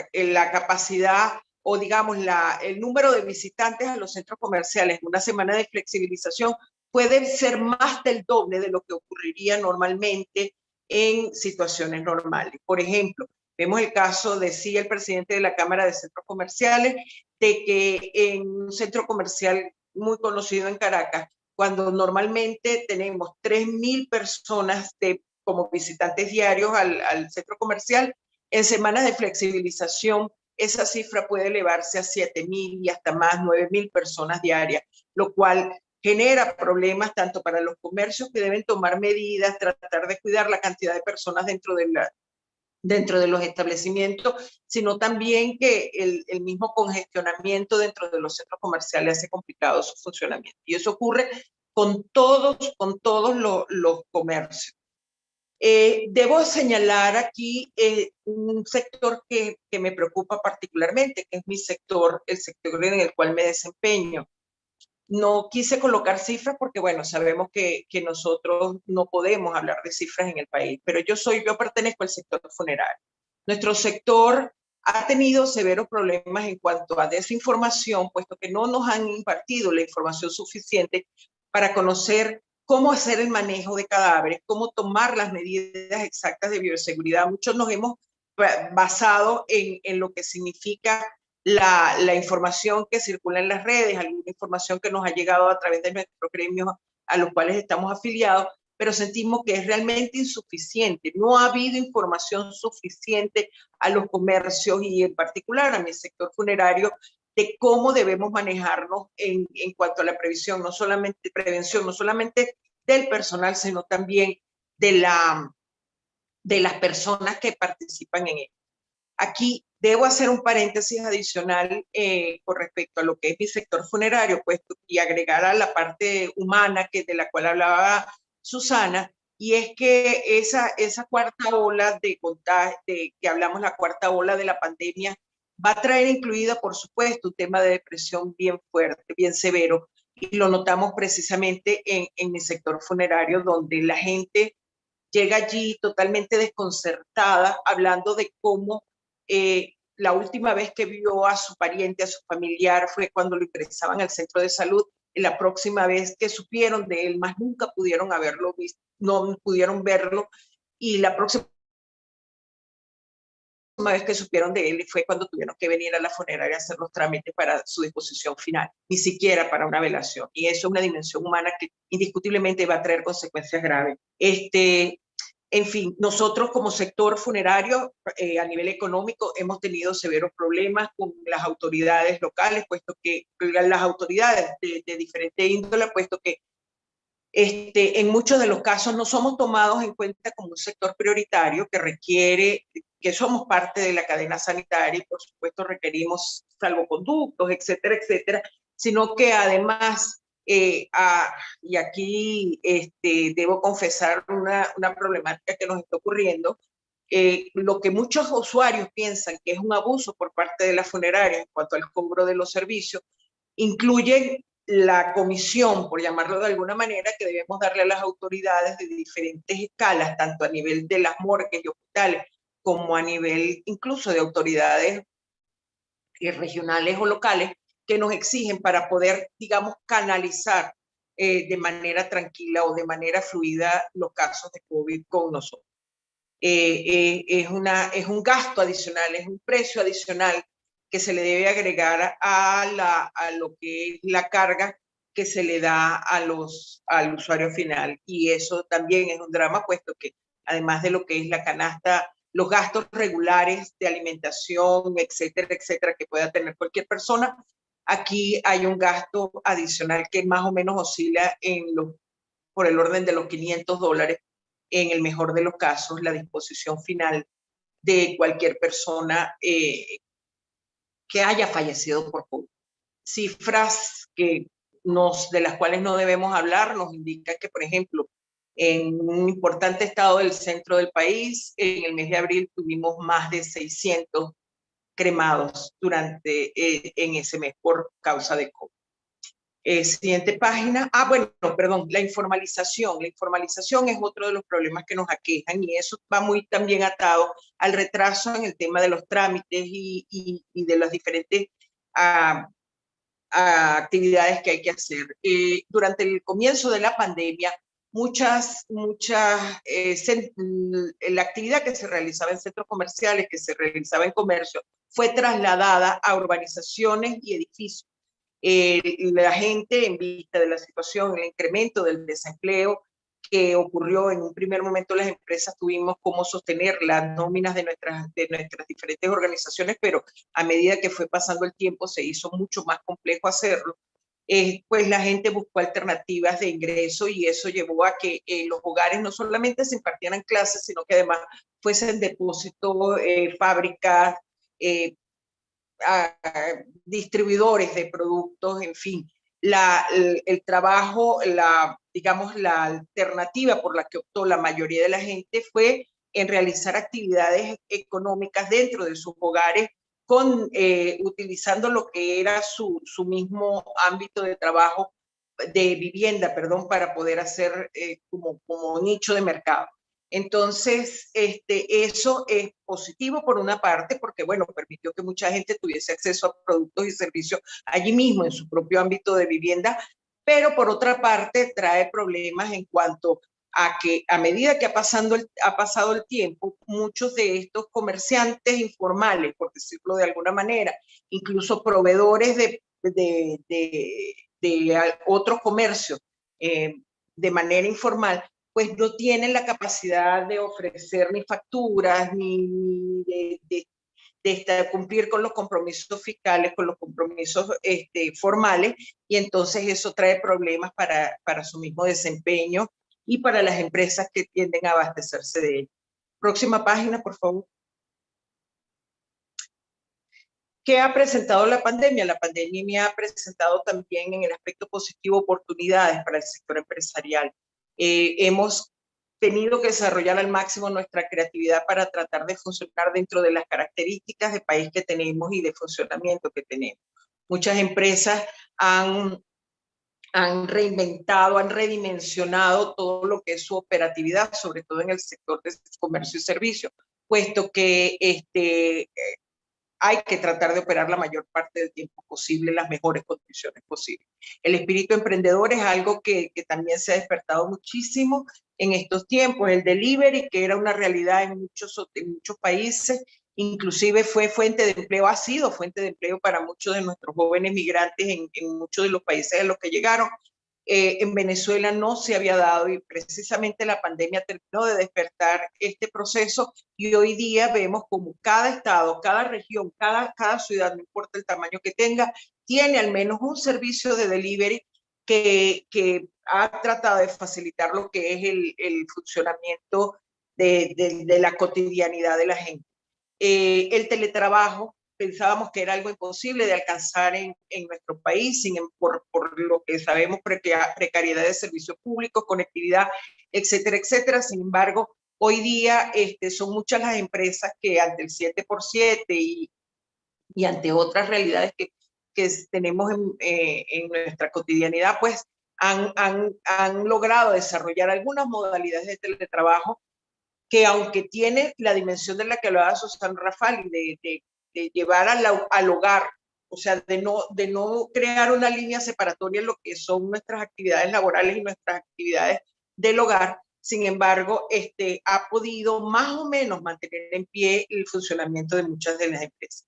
capacidad o digamos el número de visitantes a los centros comerciales en una semana de flexibilización puede ser más del doble de lo que ocurriría normalmente en situaciones normales. Por ejemplo, vemos el caso, decía el presidente de la Cámara de Centros Comerciales, de que en un centro comercial muy conocido en Caracas, cuando normalmente tenemos 3.000 personas como visitantes diarios al centro comercial, en semanas de flexibilización esa cifra puede elevarse a 7.000 y hasta más, 9.000 personas diarias, lo cual genera problemas tanto para los comercios que deben tomar medidas, tratar de cuidar la cantidad de personas dentro de los establecimientos, sino también que el mismo congestionamiento dentro de los centros comerciales hace complicado su funcionamiento. Y eso ocurre con todos los comercios. Debo señalar aquí un sector que me preocupa particularmente, que es mi sector, el sector en el cual me desempeño. No quise colocar cifras porque, bueno, sabemos que nosotros no podemos hablar de cifras en el país, pero yo pertenezco al sector funerario. Nuestro sector ha tenido severos problemas en cuanto a desinformación, puesto que no nos han impartido la información suficiente para conocer cómo hacer el manejo de cadáveres, cómo tomar las medidas exactas de bioseguridad. Muchos nos hemos basado en lo que significa la información que circula en las redes, alguna información que nos ha llegado a través de nuestros gremios a los cuales estamos afiliados, pero sentimos que es realmente insuficiente. No ha habido información suficiente a los comercios y en particular a mi sector funerario de cómo debemos manejarnos en cuanto a la prevención, no solamente del personal, sino también de las personas que participan en él. Aquí debo hacer un paréntesis adicional con respecto a lo que es mi sector funerario, puesto y agregar a la parte humana de la cual hablaba Susana, y es que esa cuarta ola de contagio, de que hablamos, la cuarta ola de la pandemia, va a traer incluida, por supuesto, un tema de depresión bien fuerte, bien severo, y lo notamos precisamente en mi sector funerario, donde la gente llega allí totalmente desconcertada, hablando de cómo la última vez que vio a su pariente, a su familiar, fue cuando lo ingresaban al centro de salud, y la próxima vez que supieron de él, más nunca pudieron haberlo visto, no pudieron verlo, y la próxima vez que supieron de él fue cuando tuvieron que venir a la funeraria a hacer los trámites para su disposición final, ni siquiera para una velación. Y eso es una dimensión humana que indiscutiblemente va a traer consecuencias graves. En fin, nosotros como sector funerario, a nivel económico, hemos tenido severos problemas con las autoridades locales, puesto que las autoridades de diferente índole, puesto que en muchos de los casos no somos tomados en cuenta como un sector prioritario que requiere, que somos parte de la cadena sanitaria y por supuesto requerimos salvoconductos, etcétera, etcétera, sino que además, y aquí debo confesar una problemática que nos está ocurriendo, lo que muchos usuarios piensan que es un abuso por parte de la funeraria en cuanto al cobro de los servicios, incluye la comisión, por llamarlo de alguna manera, que debemos darle a las autoridades de diferentes escalas, tanto a nivel de las morgues y hospitales, como a nivel incluso de autoridades regionales o locales, que nos exigen para poder, digamos, canalizar de manera tranquila o de manera fluida los casos de COVID con nosotros. Es un gasto adicional, es un precio adicional que se le debe agregar a lo que es la carga que se le da al usuario final. Y eso también es un drama, puesto que además de lo que es la canasta, los gastos regulares de alimentación, etcétera, etcétera, que pueda tener cualquier persona, aquí hay un gasto adicional que más o menos oscila por el orden de los $500, en el mejor de los casos, la disposición final de cualquier persona que haya fallecido por COVID. Cifras de las cuales no debemos hablar nos indican que, por ejemplo, en un importante estado del centro del país, en el mes de abril tuvimos más de 600 cremados en ese mes por causa de COVID. Siguiente página. Bueno, perdón, la informalización. La informalización es otro de los problemas que nos aquejan y eso va muy también atado al retraso en el tema de los trámites y de las diferentes actividades que hay que hacer. Durante el comienzo de la pandemia, la actividad que se realizaba en centros comerciales, que se realizaba en comercio, fue trasladada a urbanizaciones y edificios. La gente, en vista de la situación, el incremento del desempleo que ocurrió en un primer momento, las empresas tuvimos cómo sostener las nóminas de nuestras diferentes organizaciones, pero a medida que fue pasando el tiempo se hizo mucho más complejo hacerlo. Pues la gente buscó alternativas de ingreso y eso llevó a que los hogares no solamente se impartieran clases, sino que además fuesen depósitos, fábricas, distribuidores de productos, en fin. El trabajo, digamos, la alternativa por la que optó la mayoría de la gente fue en realizar actividades económicas dentro de sus hogares, utilizando lo que era su mismo ámbito de trabajo, de vivienda, perdón, para poder hacer como nicho de mercado. Entonces, eso es positivo por una parte, porque, bueno, permitió que mucha gente tuviese acceso a productos y servicios allí mismo, en su propio ámbito de vivienda, pero por otra parte trae problemas en cuanto a que a medida que ha pasado el tiempo, muchos de estos comerciantes informales, por decirlo de alguna manera, incluso proveedores de otros comercios de manera informal, pues no tienen la capacidad de ofrecer ni facturas, ni de cumplir con los compromisos fiscales, con los compromisos formales, y entonces eso trae problemas para su mismo desempeño y para las empresas que tienden a abastecerse de ello. Próxima página, por favor. ¿Qué ha presentado la pandemia? La pandemia ha presentado también en el aspecto positivo oportunidades para el sector empresarial. Hemos tenido que desarrollar al máximo nuestra creatividad para tratar de funcionar dentro de las características de país que tenemos y de funcionamiento que tenemos. Muchas empresas han reinventado, han redimensionado todo lo que es su operatividad, sobre todo en el sector de comercio y servicio, puesto que hay que tratar de operar la mayor parte del tiempo posible en las mejores condiciones posibles. El espíritu emprendedor es algo que también se ha despertado muchísimo en estos tiempos. El delivery, que era una realidad en muchos países, inclusive fue fuente de empleo, ha sido fuente de empleo para muchos de nuestros jóvenes migrantes en muchos de los países a los que llegaron. En Venezuela no se había dado, y precisamente la pandemia terminó de despertar este proceso, y hoy día vemos como cada estado, cada región, cada ciudad, no importa el tamaño que tenga, tiene al menos un servicio de delivery que ha tratado de facilitar lo que es el funcionamiento de la cotidianidad de la gente. El teletrabajo, pensábamos que era algo imposible de alcanzar en nuestro país, por lo que sabemos, precariedad de servicios públicos, conectividad, etcétera, etcétera. Sin embargo, hoy día son muchas las empresas que ante el 7x7 y ante otras realidades que tenemos en nuestra cotidianidad, pues han logrado desarrollar algunas modalidades de teletrabajo que, aunque tiene la dimensión de la que hablaba Susana Rafal, de llevar al hogar, o sea, de no crear una línea separatoria en lo que son nuestras actividades laborales y nuestras actividades del hogar, sin embargo, ha podido más o menos mantener en pie el funcionamiento de muchas de las empresas.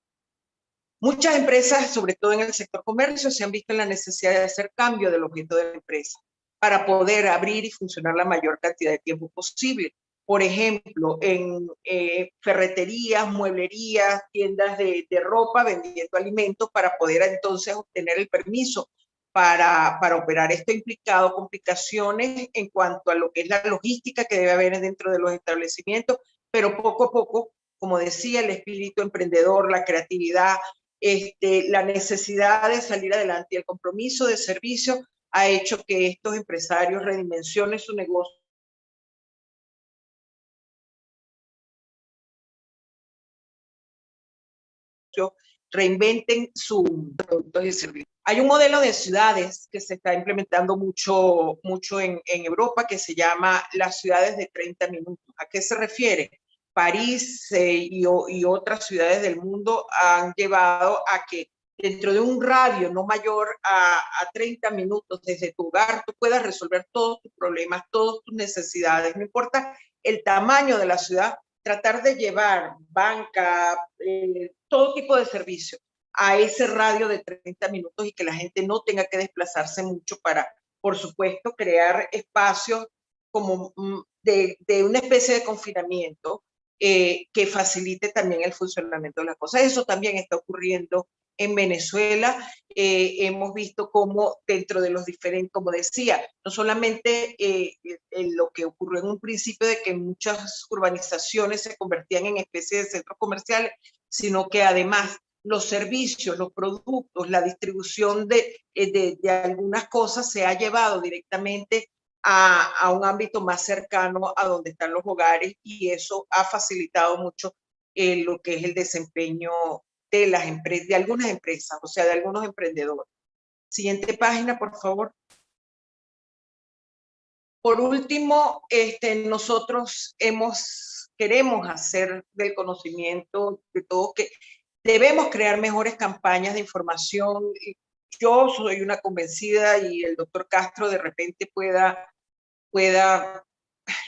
Muchas empresas, sobre todo en el sector comercio, se han visto en la necesidad de hacer cambio del objeto de la empresa para poder abrir y funcionar la mayor cantidad de tiempo posible. Por ejemplo, en ferreterías, mueblerías, tiendas de ropa, vendiendo alimentos para poder entonces obtener el permiso para operar. Esto ha implicado complicaciones en cuanto a lo que es la logística que debe haber dentro de los establecimientos, pero poco a poco, como decía, el espíritu emprendedor, la creatividad, la necesidad de salir adelante y el compromiso de servicio ha hecho que estos empresarios redimensionen su negocio, reinventen sus productos y servicios. Hay un modelo de ciudades que se está implementando mucho en Europa, que se llama las ciudades de 30 minutos. ¿A qué se refiere? París y otras ciudades del mundo han llevado a que dentro de un radio no mayor a 30 minutos desde tu hogar, tú puedas resolver todos tus problemas, todas tus necesidades, no importa el tamaño de la ciudad, tratar de llevar banca, todo tipo de servicio a ese radio de 30 minutos y que la gente no tenga que desplazarse mucho para, por supuesto, crear espacios como de una especie de confinamiento que facilite también el funcionamiento de las cosas. Eso también está ocurriendo en Venezuela. Hemos visto cómo dentro de los diferentes, como decía, no solamente lo que ocurrió en un principio de que muchas urbanizaciones se convertían en especies de centros comerciales, sino que además los servicios, los productos, la distribución de algunas cosas se ha llevado directamente a un ámbito más cercano a donde están los hogares, y eso ha facilitado mucho lo que es el desempeño de las empresas, de algunas empresas, o sea, de algunos emprendedores. Siguiente página, por favor. Por último, nosotros queremos hacer del conocimiento de todo que debemos crear mejores campañas de información. Yo soy una convencida, y el doctor Castro de repente pueda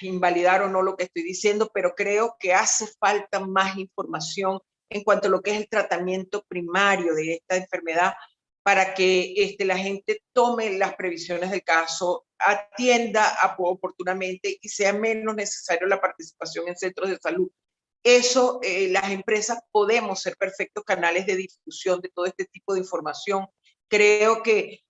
invalidar o no lo que estoy diciendo, pero creo que hace falta más información en cuanto a lo que es el tratamiento primario de esta enfermedad, para que la gente tome las previsiones del caso, atienda oportunamente y sea menos necesario la participación en centros de salud. Eso, las empresas podemos ser perfectos canales de difusión de todo este tipo de información. Creo que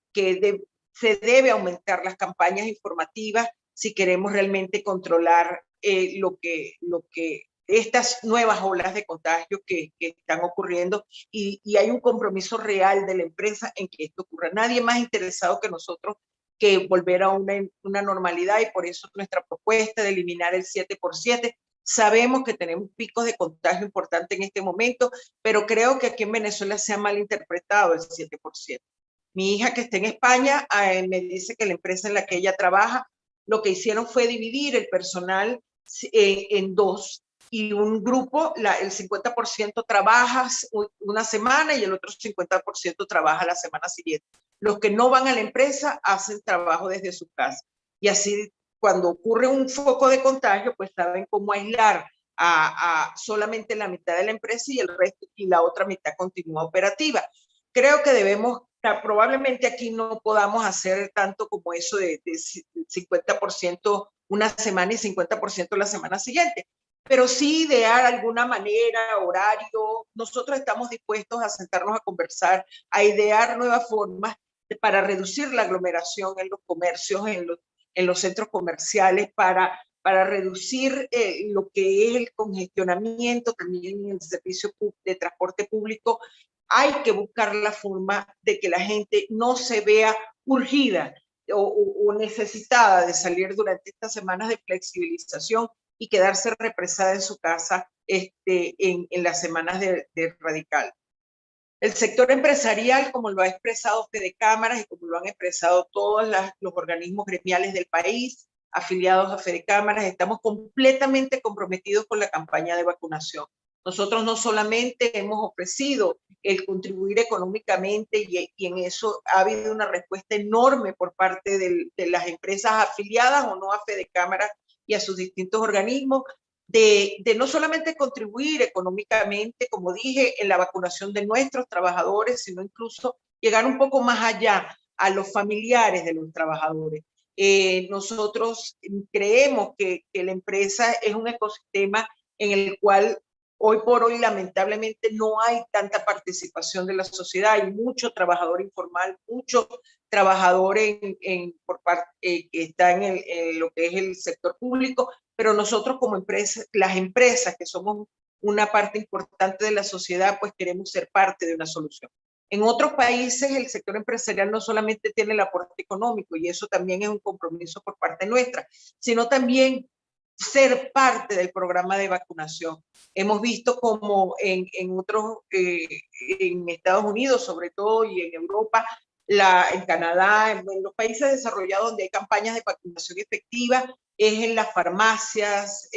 se debe aumentar las campañas informativas si queremos realmente controlar lo que estas nuevas olas de contagio que están ocurriendo, y hay un compromiso real de la empresa en que esto ocurra. Nadie más interesado que nosotros que volver a una normalidad, y por eso nuestra propuesta de eliminar el 7x7. Sabemos que tenemos picos de contagio importantes en este momento, pero creo que aquí en Venezuela se ha malinterpretado el 7x7. Mi hija, que está en España, me dice que la empresa en la que ella trabaja, lo que hicieron fue dividir el personal en dos, y un grupo, el 50% trabaja una semana y el otro 50% trabaja la semana siguiente. Los que no van a la empresa hacen trabajo desde su casa. Y así, cuando ocurre un foco de contagio, pues saben cómo aislar a solamente la mitad de la empresa, y el resto, y la otra mitad continúa operativa. Creo que debemos, probablemente aquí no podamos hacer tanto como eso de 50% una semana y 50% la semana siguiente, pero sí idear alguna manera, horario. Nosotros estamos dispuestos a sentarnos a conversar, a idear nuevas formas para reducir la aglomeración en los comercios, en los centros comerciales, para reducir lo que es el congestionamiento también en el servicio de transporte público. Hay que buscar la forma de que la gente no se vea urgida o necesitada de salir durante estas semanas de flexibilización y quedarse represada en su casa en las semanas de radical. El sector empresarial, como lo ha expresado Fedecámaras y como lo han expresado todos los organismos gremiales del país, afiliados a Fedecámaras, estamos completamente comprometidos con la campaña de vacunación. Nosotros no solamente hemos ofrecido el contribuir económicamente, y en eso ha habido una respuesta enorme por parte de las empresas afiliadas o no a Fedecámaras y a sus distintos organismos, de no solamente contribuir económicamente, como dije, en la vacunación de nuestros trabajadores, sino incluso llegar un poco más allá a los familiares de los trabajadores. Nosotros creemos que la empresa es un ecosistema en el cual hoy por hoy lamentablemente no hay tanta participación de la sociedad. Hay mucho trabajador informal, mucho trabajador por parte, que está en lo que es el sector público, pero nosotros como empresas, las empresas que somos una parte importante de la sociedad, pues queremos ser parte de una solución. En otros países el sector empresarial no solamente tiene el aporte económico, y eso también es un compromiso por parte nuestra, sino también ser parte del programa de vacunación. Hemos visto como en otros, en Estados Unidos sobre todo, y en Europa, en Canadá, en los países desarrollados donde hay campañas de vacunación efectiva, es en las farmacias,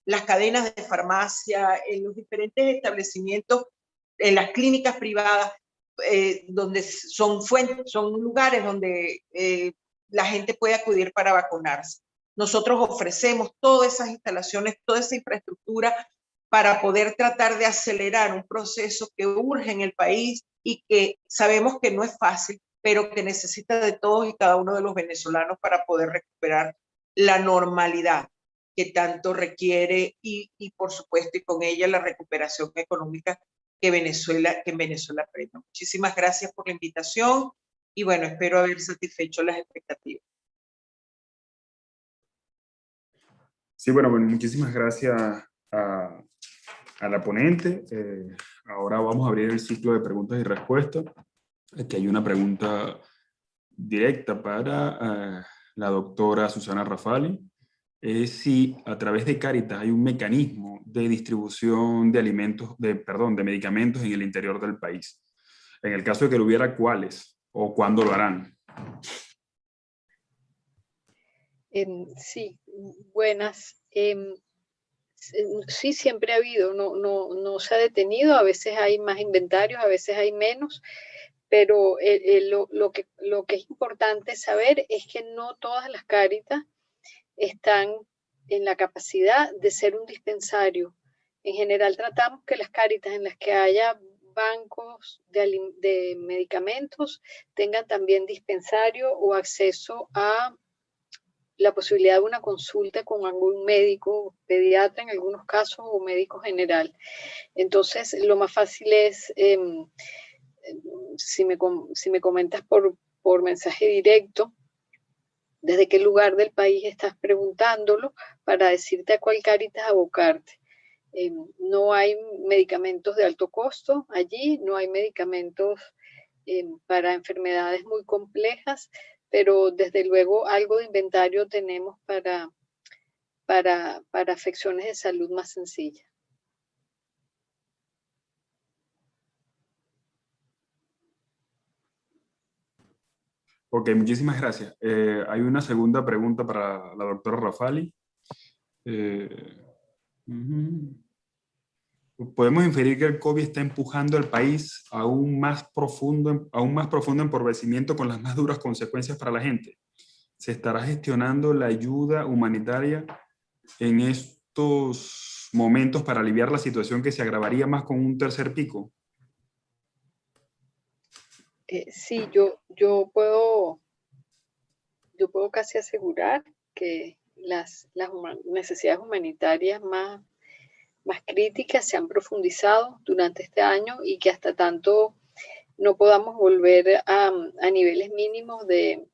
las cadenas de farmacia, en los diferentes establecimientos, en las clínicas privadas, donde son lugares donde la gente puede acudir para vacunarse. Nosotros ofrecemos todas esas instalaciones, toda esa infraestructura para poder tratar de acelerar un proceso que urge en el país y que sabemos que no es fácil, pero que necesita de todos y cada uno de los venezolanos para poder recuperar la normalidad que tanto requiere, y por supuesto, y con ella la recuperación económica que en Venezuela premia. Muchísimas gracias por la invitación y bueno, espero haber satisfecho las expectativas. Sí, bueno, muchísimas gracias a la ponente. Ahora vamos a abrir el ciclo de preguntas y respuestas. Aquí hay una pregunta directa para la doctora Susana Rafali. Es si a través de Cáritas hay un mecanismo de distribución de de medicamentos en el interior del país. En el caso de que lo hubiera, ¿cuáles? ¿O cuándo lo harán? Sí, buenas. Sí, siempre ha habido, no se ha detenido, a veces hay más inventarios, a veces hay menos, pero lo que es importante saber es que no todas las Cáritas están en la capacidad de ser un dispensario. En general tratamos que las Cáritas en las que haya bancos de medicamentos tengan también dispensario o acceso a la posibilidad de una consulta con algún médico, pediatra en algunos casos, o médico general. Entonces, lo más fácil es, si me comentas por mensaje directo, desde qué lugar del país estás preguntándolo, para decirte a cuál Cáritas abocarte. No hay medicamentos de alto costo allí, no hay medicamentos para enfermedades muy complejas, pero desde luego algo de inventario tenemos para afecciones de salud más sencillas. Ok, muchísimas gracias. Hay una segunda pregunta para la doctora Rafali. Podemos inferir que el COVID está empujando al país aún más profundo en empobrecimiento, con las más duras consecuencias para la gente. ¿Se estará gestionando la ayuda humanitaria en estos momentos para aliviar la situación que se agravaría más con un tercer pico? Sí, yo puedo casi asegurar que las necesidades humanitarias más críticas se han profundizado durante este año, y que hasta tanto no podamos volver a niveles mínimos de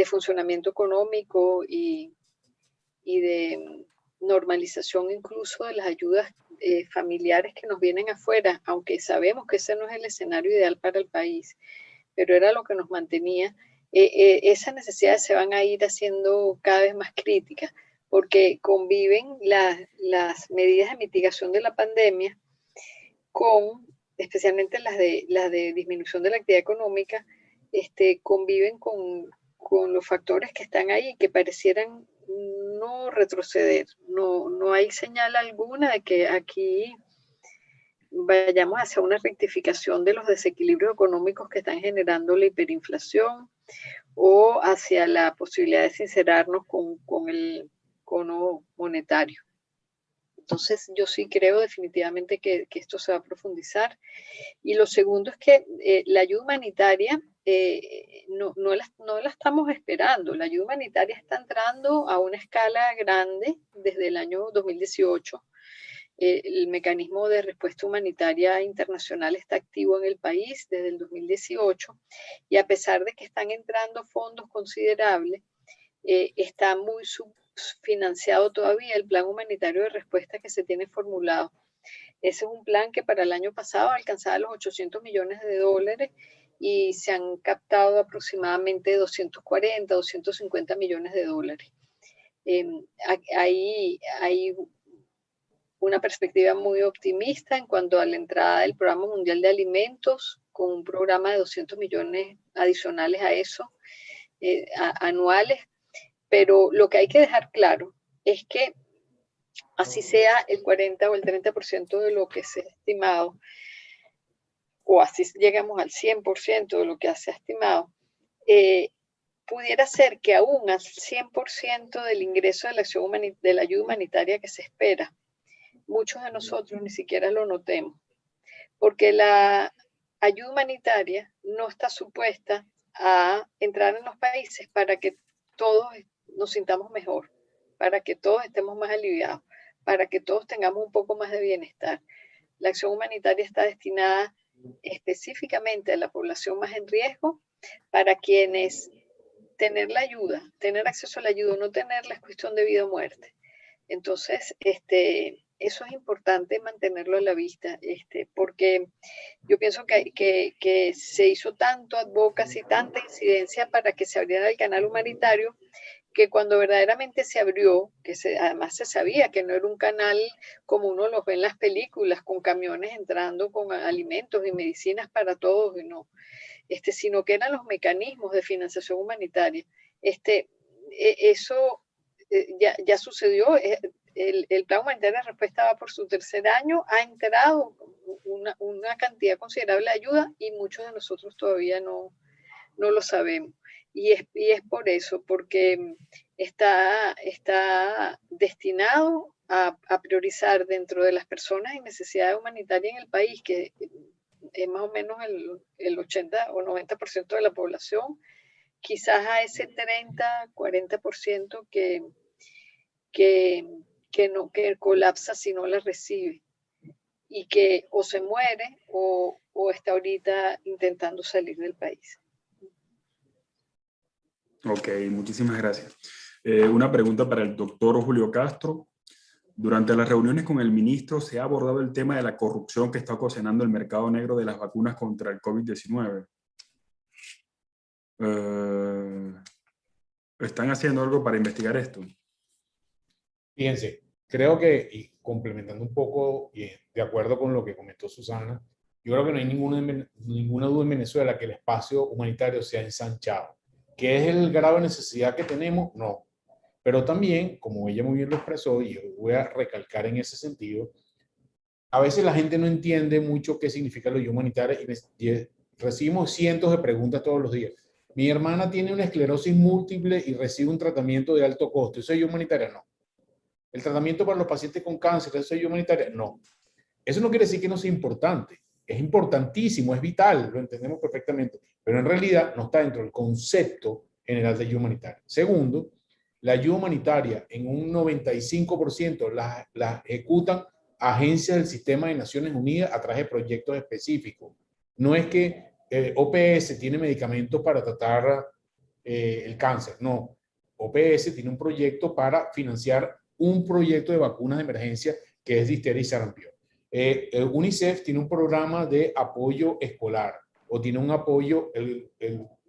funcionamiento económico y de normalización incluso de las ayudas familiares que nos vienen afuera, aunque sabemos que ese no es el escenario ideal para el país, pero era lo que nos mantenía. Esas necesidades se van a ir haciendo cada vez más críticas, porque conviven las medidas de mitigación de la pandemia con, especialmente las de disminución de la actividad económica, conviven con los factores que están ahí, que parecieran no retroceder. No hay señal alguna de que aquí vayamos hacia una rectificación de los desequilibrios económicos que están generando la hiperinflación, o hacia la posibilidad de sincerarnos con el cono monetario. Entonces, yo sí creo definitivamente que esto se va a profundizar. Y lo segundo es que la ayuda humanitaria no la estamos esperando. La ayuda humanitaria está entrando a una escala grande desde el año 2018. El mecanismo de respuesta humanitaria internacional está activo en el país desde el 2018, y a pesar de que están entrando fondos considerables, está muy subfinanciado todavía el plan humanitario de respuesta que se tiene formulado. Ese es un plan que para el año pasado alcanzaba los $800 millones, y se han captado aproximadamente 240, 250 millones de dólares. Hay una perspectiva muy optimista en cuanto a la entrada del Programa Mundial de Alimentos, con un programa de 200 millones adicionales a eso, anuales. Pero lo que hay que dejar claro es que así sea el 40 o el 30% de lo que se ha estimado, o así llegamos al 100% de lo que se ha estimado, pudiera ser que aún al 100% del ingreso de la ayuda humanitaria que se espera, muchos de nosotros ni siquiera lo notemos, porque la ayuda humanitaria no está supuesta a entrar en los países para que todos nos sintamos mejor, para que todos estemos más aliviados, para que todos tengamos un poco más de bienestar. La acción humanitaria está destinada específicamente a la población más en riesgo, para quienes tener la ayuda, tener acceso a la ayuda, no tenerla es cuestión de vida o muerte. Entonces, eso es importante mantenerlo a la vista, porque yo pienso que se hizo tanto advocacy, tanta incidencia para que se abriera el canal humanitario, que cuando verdaderamente se abrió, además se sabía que no era un canal como uno los ve en las películas, con camiones entrando con alimentos y medicinas para todos, y no, sino que eran los mecanismos de financiación humanitaria. Eso ya sucedió. El plan humanitario de respuesta va por su tercer año, ha entrado una cantidad considerable de ayuda, y muchos de nosotros todavía no lo sabemos. Y es por eso, porque está destinado a priorizar dentro de las personas en necesidad humanitaria en el país, que es más o menos el 80 o 90% de la población, quizás a ese 30, 40% que colapsa si no la recibe y que o se muere o está ahorita intentando salir del país. Ok, muchísimas gracias. Una pregunta para el doctor Julio Castro. Durante las reuniones con el ministro, ¿se ha abordado el tema de la corrupción que está ocasionando el mercado negro de las vacunas contra el COVID-19? ¿Están haciendo algo para investigar esto? Fíjense, creo que, y complementando un poco, y de acuerdo con lo que comentó Susana, yo creo que no hay ninguna duda en Venezuela que el espacio humanitario se ha ensanchado. ¿Qué es el grado de necesidad que tenemos? No. Pero también, como ella muy bien lo expresó, y yo voy a recalcar en ese sentido, a veces la gente no entiende mucho qué significa la ayuda humanitaria y recibimos cientos de preguntas todos los días. Mi hermana tiene una esclerosis múltiple y recibe un tratamiento de alto costo. ¿Eso es ayuda humanitaria? No. ¿El tratamiento para los pacientes con cáncer, eso es ayuda humanitaria? No. Eso no quiere decir que no sea importante. Es importantísimo, es vital, lo entendemos perfectamente, pero en realidad no está dentro del concepto general de ayuda humanitaria. Segundo, la ayuda humanitaria en un 95% la ejecutan agencias del sistema de Naciones Unidas a través de proyectos específicos. No es que OPS tiene medicamentos para tratar el cáncer, no. OPS tiene un proyecto para financiar un proyecto de vacunas de emergencia que es difteria y sarampión. UNICEF tiene un programa de apoyo escolar o tiene un apoyo, el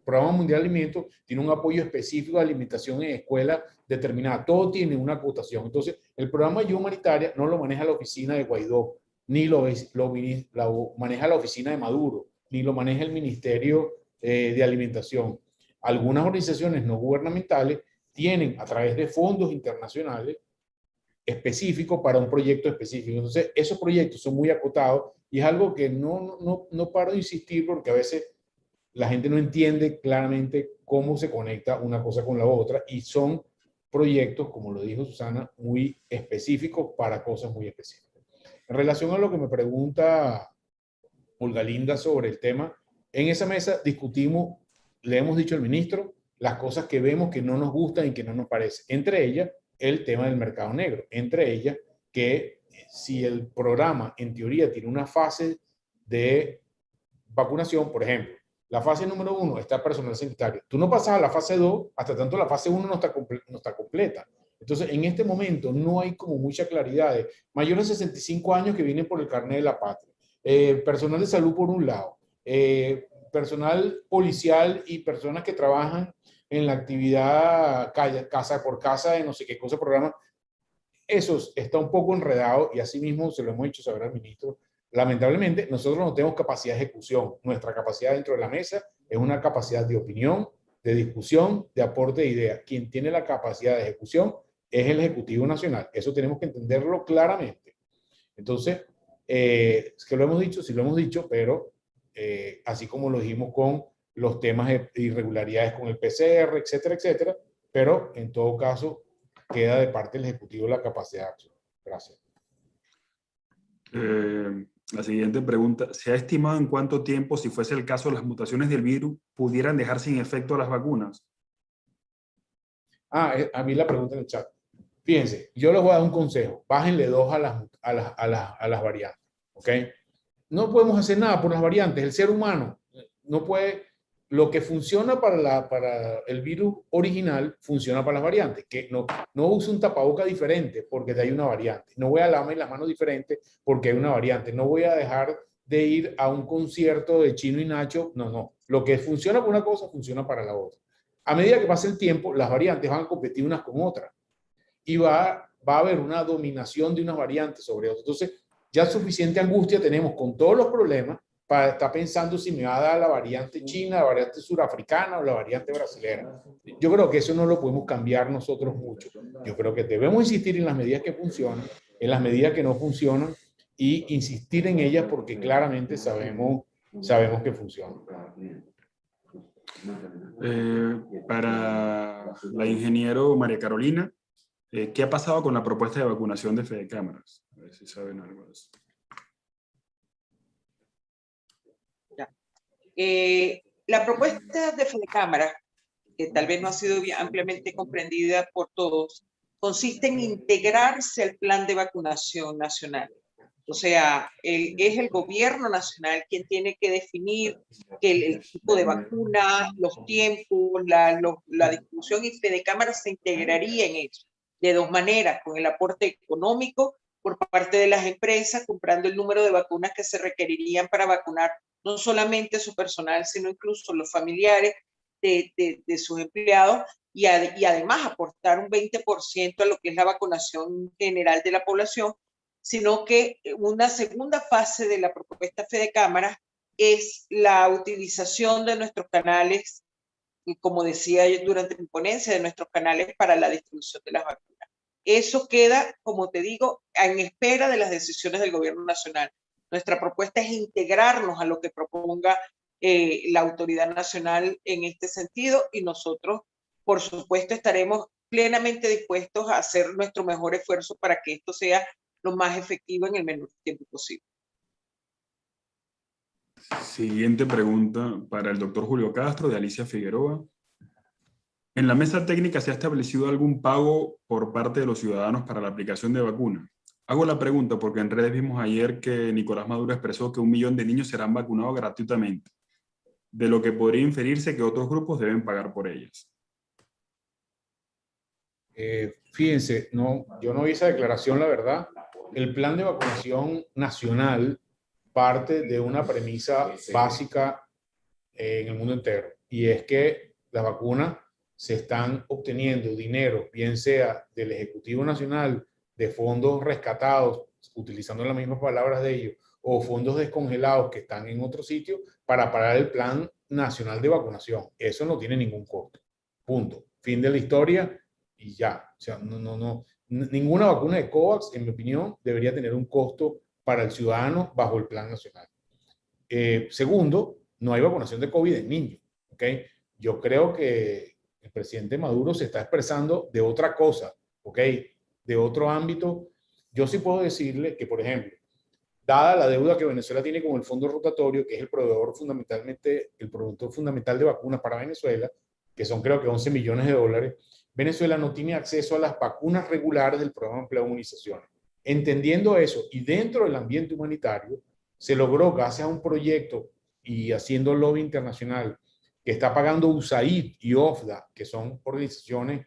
Programa Mundial de Alimentos tiene un apoyo específico de alimentación en escuelas determinada. Todo tiene una acotación. Entonces, el programa de ayuda humanitaria no lo maneja la oficina de Guaidó, ni lo maneja la oficina de Maduro, ni lo maneja el Ministerio de Alimentación. Algunas organizaciones no gubernamentales tienen, a través de fondos internacionales, específico para un proyecto específico. Entonces, esos proyectos son muy acotados y es algo que no paro de insistir porque a veces la gente no entiende claramente cómo se conecta una cosa con la otra y son proyectos, como lo dijo Susana, muy específicos para cosas muy específicas. En relación a lo que me pregunta Olga Linda sobre el tema, en esa mesa discutimos, le hemos dicho al ministro, las cosas que vemos que no nos gustan y que no nos parecen. Entre ellas, el tema del mercado negro. Entre ellas, que si el programa en teoría tiene una fase de vacunación, por ejemplo, la fase número 1 está personal sanitario. Tú no pasas a la fase 2 hasta tanto la fase 1 no está completa. Entonces, en este momento no hay como mucha claridad de mayores de 65 años que vienen por el carnet de la patria. Personal de salud por un lado, personal policial y personas que trabajan en la actividad casa por casa de no sé qué cosa, programa. Eso está un poco enredado y así mismo se lo hemos hecho saber al ministro. Lamentablemente, nosotros no tenemos capacidad de ejecución. Nuestra capacidad dentro de la mesa es una capacidad de opinión, de discusión, de aporte de ideas. Quien tiene la capacidad de ejecución es el Ejecutivo Nacional. Eso tenemos que entenderlo claramente. Entonces, es que lo hemos dicho, sí lo hemos dicho, pero así como lo dijimos con los temas de irregularidades con el PCR, etcétera, etcétera, pero en todo caso queda de parte del Ejecutivo la capacidad de acción. Gracias. La siguiente pregunta, ¿se ha estimado en cuánto tiempo, si fuese el caso, las mutaciones del virus pudieran dejar sin efecto a las vacunas? A mí la pregunta en el chat. Fíjense, yo les voy a dar un consejo. Bájenle 2 a las variantes, ¿ok? No podemos hacer nada por las variantes. El ser humano no puede... Lo que funciona para el virus original, funciona para las variantes. Que no use un tapaboca diferente porque hay una variante. No voy a lavarme las manos diferentes porque hay una variante. No voy a dejar de ir a un concierto de Chino y Nacho. No. Lo que funciona para una cosa, funciona para la otra. A medida que pase el tiempo, las variantes van a competir unas con otras. Y va a haber una dominación de unas variantes sobre otras. Entonces, ya suficiente angustia tenemos con todos los problemas para estar pensando si me va a dar la variante china, la variante surafricana o la variante brasilera. Yo creo que eso no lo podemos cambiar nosotros mucho. Yo creo que debemos insistir en las medidas que funcionan, en las medidas que no funcionan y insistir en ellas porque claramente sabemos que funcionan. Para la ingeniero María Carolina, ¿qué ha pasado con la propuesta de vacunación de Fede Cámaras? A ver si saben algo de eso. Ya. La propuesta de Fedecámara, que tal vez no ha sido ampliamente comprendida por todos, consiste en integrarse al plan de vacunación nacional. O sea, es el gobierno nacional quien tiene que definir el tipo de vacuna, los tiempos, la distribución, y Fedecámara se integraría en eso de dos maneras: con el aporte económico por parte de las empresas, comprando el número de vacunas que se requerirían para vacunar no solamente su personal, sino incluso los familiares de sus empleados, y además aportar un 20% a lo que es la vacunación general de la población, sino que una segunda fase de la propuesta Fedecámara es la utilización de nuestros canales, y como decía yo durante mi ponencia, de nuestros canales para la distribución de las vacunas. Eso queda, como te digo, en espera de las decisiones del gobierno nacional. Nuestra propuesta es integrarnos a lo que proponga la autoridad nacional en este sentido, y nosotros, por supuesto, estaremos plenamente dispuestos a hacer nuestro mejor esfuerzo para que esto sea lo más efectivo en el menor tiempo posible. Siguiente pregunta para el doctor Julio Castro, de Alicia Figueroa. ¿En la mesa técnica se ha establecido algún pago por parte de los ciudadanos para la aplicación de vacuna? Hago la pregunta porque en redes vimos ayer que Nicolás Maduro expresó que 1 millón de niños serán vacunados gratuitamente, de lo que podría inferirse que otros grupos deben pagar por ellas. Fíjense, no, yo no vi esa declaración, la verdad. El plan de vacunación nacional parte de una premisa básica en el mundo entero, y es que las vacunas se están obteniendo dinero, bien sea del Ejecutivo Nacional, de fondos rescatados, utilizando las mismas palabras de ellos, o fondos descongelados que están en otro sitio, para pagar el plan nacional de vacunación. Eso no tiene ningún costo. Punto. Fin de la historia y ya. O sea, ninguna vacuna de COVAX, en mi opinión, debería tener un costo para el ciudadano bajo el plan nacional. Segundo, no hay vacunación de COVID en niños. ¿Okay? Yo creo que el presidente Maduro se está expresando de otra cosa, ¿ok? De otro ámbito. Yo sí puedo decirle que, por ejemplo, dada la deuda que Venezuela tiene con el Fondo Rotatorio, que es el proveedor fundamentalmente, el productor fundamental de vacunas para Venezuela, que son creo que 11 millones de dólares, Venezuela no tiene acceso a las vacunas regulares del programa de empleo de inmunizaciones. Entendiendo eso, y dentro del ambiente humanitario, se logró, gracias a un proyecto y haciendo lobby internacional, que está pagando USAID y OFDA, que son organizaciones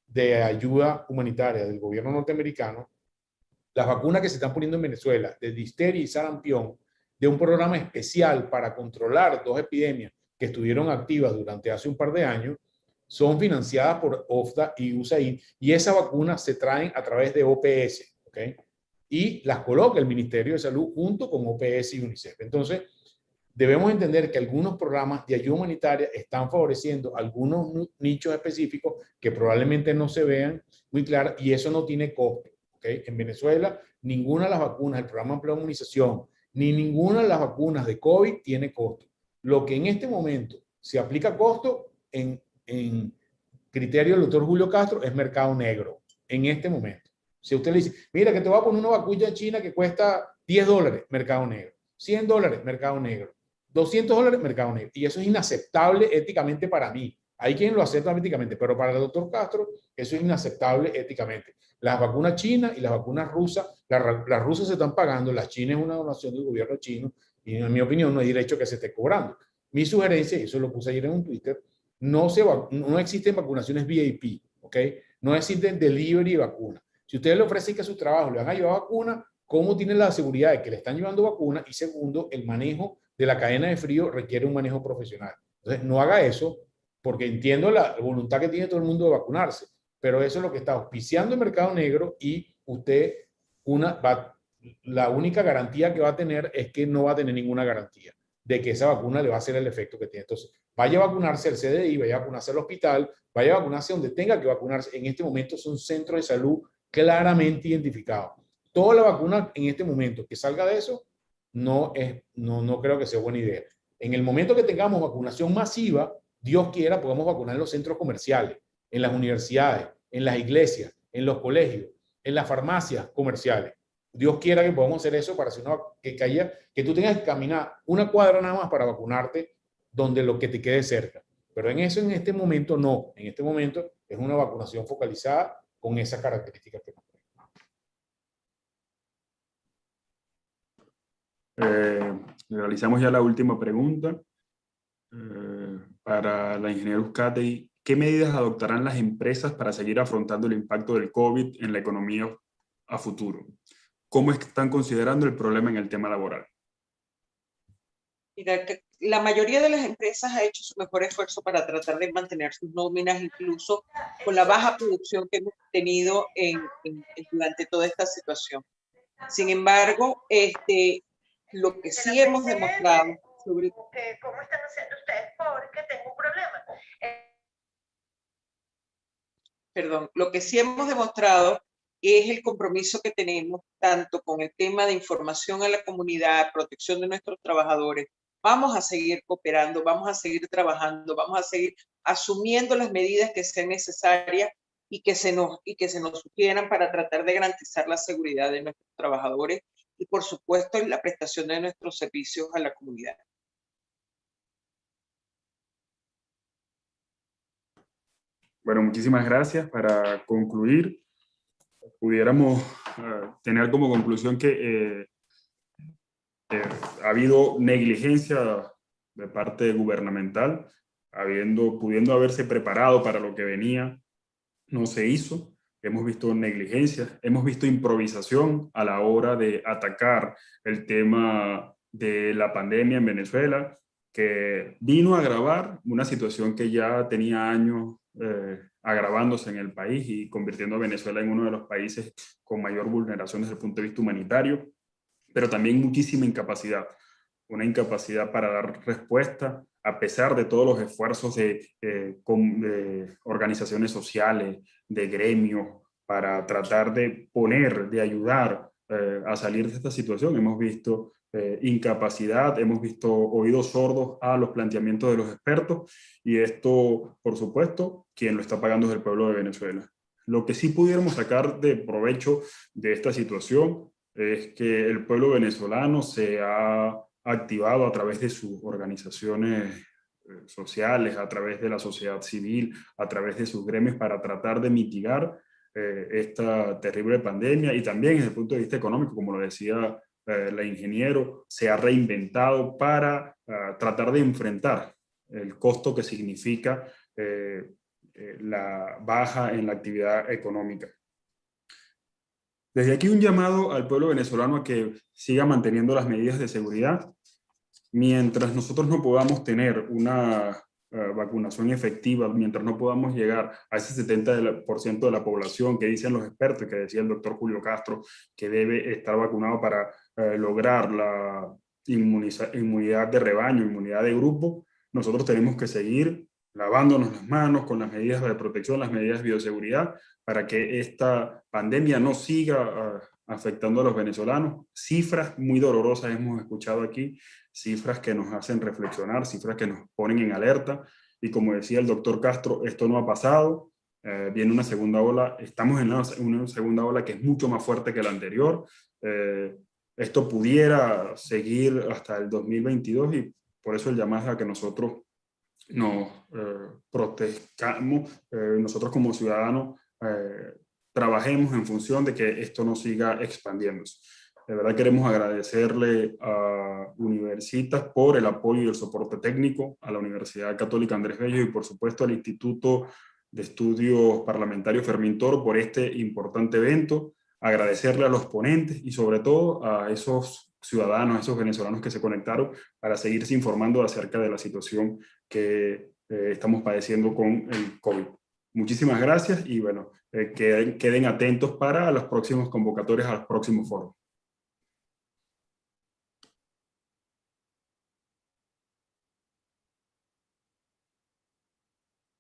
de ayuda humanitaria del gobierno norteamericano, las vacunas que se están poniendo en Venezuela, de difteria y sarampión, de un programa especial para controlar 2 epidemias que estuvieron activas durante hace un par de años, son financiadas por OFDA y USAID, y esas vacunas se traen a través de OPS, ¿ok? Y las coloca el Ministerio de Salud junto con OPS y UNICEF. Entonces, debemos entender que algunos programas de ayuda humanitaria están favoreciendo algunos nichos específicos que probablemente no se vean muy claros, y eso no tiene costo. ¿Okay? En Venezuela, ninguna de las vacunas del programa de empleo de inmunización, ni ninguna de las vacunas de COVID tiene costo. Lo que en este momento se aplica costo en criterio del doctor Julio Castro es mercado negro. En este momento. Si usted le dice, mira que te voy a poner una vacuna china que cuesta $10, mercado negro. $100, mercado negro. $200, mercado negro. Y eso es inaceptable éticamente para mí. Hay quien lo acepta éticamente, pero para el doctor Castro eso es inaceptable éticamente. Las vacunas chinas y las vacunas rusas, las rusas se están pagando, las chinas es una donación del gobierno chino, y en mi opinión no hay derecho que se esté cobrando. Mi sugerencia, y eso lo puse ayer en un Twitter, no existen vacunaciones VIP, ¿ok? No existen delivery de vacuna. Si ustedes le ofrecen que a su trabajo le van a llevar vacuna, ¿cómo tienen la seguridad de que le están llevando vacuna? Y segundo, el manejo de la cadena de frío requiere un manejo profesional. Entonces, no haga eso, porque entiendo la voluntad que tiene todo el mundo de vacunarse, pero eso es lo que está auspiciando el mercado negro, y usted, la única garantía que va a tener es que no va a tener ninguna garantía de que esa vacuna le va a hacer el efecto que tiene. Entonces, vaya a vacunarse al CDI, vaya a vacunarse al hospital, vaya a vacunarse donde tenga que vacunarse. En este momento son centros de salud claramente identificados. Toda la vacuna en este momento que salga de eso, no creo que sea buena idea. En el momento que tengamos vacunación masiva, Dios quiera, podemos vacunar en los centros comerciales, en las universidades, en las iglesias, en los colegios, en las farmacias comerciales. Dios quiera que podamos hacer eso para hacer que tú tengas que caminar una cuadra nada más para vacunarte donde lo que te quede cerca. Pero en este momento no. En este momento es una vacunación focalizada con esas características que nos Realizamos ya la última pregunta para la ingeniera Uzcategui. ¿Qué medidas adoptarán las empresas para seguir afrontando el impacto del COVID en la economía a futuro? ¿Cómo están considerando el problema en el tema laboral? Mira, que la mayoría de las empresas ha hecho su mejor esfuerzo para tratar de mantener sus nóminas, incluso con la baja producción que hemos tenido durante toda esta situación. Sin embargo, lo que sí hemos demostrado sobre ¿Cómo están haciendo ustedes? Porque tengo un problema. Perdón, lo que sí hemos demostrado es el compromiso que tenemos tanto con el tema de información a la comunidad, protección de nuestros trabajadores. Vamos a seguir cooperando, vamos a seguir trabajando, vamos a seguir asumiendo las medidas que sean necesarias y que se nos sugieran para tratar de garantizar la seguridad de nuestros trabajadores y, por supuesto, la prestación de nuestros servicios a la comunidad. Bueno, muchísimas gracias. Para concluir, pudiéramos tener como conclusión que ha habido negligencia de parte gubernamental, pudiendo haberse preparado para lo que venía, no se hizo. Hemos visto negligencia, hemos visto improvisación a la hora de atacar el tema de la pandemia en Venezuela, que vino a agravar una situación que ya tenía años agravándose en el país y convirtiendo a Venezuela en uno de los países con mayor vulneración desde el punto de vista humanitario, pero también muchísima incapacidad, una incapacidad para dar respuesta a pesar de todos los esfuerzos de organizaciones sociales, de gremios, para tratar de ayudar a salir de esta situación. Hemos visto incapacidad, hemos visto oídos sordos a los planteamientos de los expertos, y esto, por supuesto, quien lo está pagando es el pueblo de Venezuela. Lo que sí pudiéramos sacar de provecho de esta situación es que el pueblo venezolano se ha activado a través de sus organizaciones sociales, a través de la sociedad civil, a través de sus gremios, para tratar de mitigar esta terrible pandemia, y también desde el punto de vista económico, como lo decía la ingeniero, se ha reinventado para tratar de enfrentar el costo que significa la baja en la actividad económica. Desde aquí un llamado al pueblo venezolano a que siga manteniendo las medidas de seguridad. Mientras nosotros no podamos tener una vacunación efectiva, mientras no podamos llegar a ese 70% de la población que dicen los expertos, que decía el doctor Julio Castro, que debe estar vacunado para lograr la inmunidad de rebaño, inmunidad de grupo, nosotros tenemos que seguir lavándonos las manos con las medidas de protección, las medidas de bioseguridad, para que esta pandemia no siga afectando a los venezolanos. Cifras muy dolorosas hemos escuchado aquí, cifras que nos hacen reflexionar, cifras que nos ponen en alerta, y como decía el doctor Castro, esto no ha pasado, viene una segunda ola, estamos en una segunda ola que es mucho más fuerte que la anterior, esto pudiera seguir hasta el 2022, y por eso el llamado a que nosotros nos protejamos, nosotros como ciudadanos trabajemos en función de que esto no siga expandiéndose. De verdad queremos agradecerle a Universitas por el apoyo y el soporte técnico, a la Universidad Católica Andrés Bello y por supuesto al Instituto de Estudios Parlamentarios Fermín Toro por este importante evento. Agradecerle a los ponentes y sobre todo a esos ciudadanos, a esos venezolanos que se conectaron para seguirse informando acerca de la situación que estamos padeciendo con el COVID. Muchísimas gracias y bueno, queden atentos para las próximas convocatorias a los próximos foros.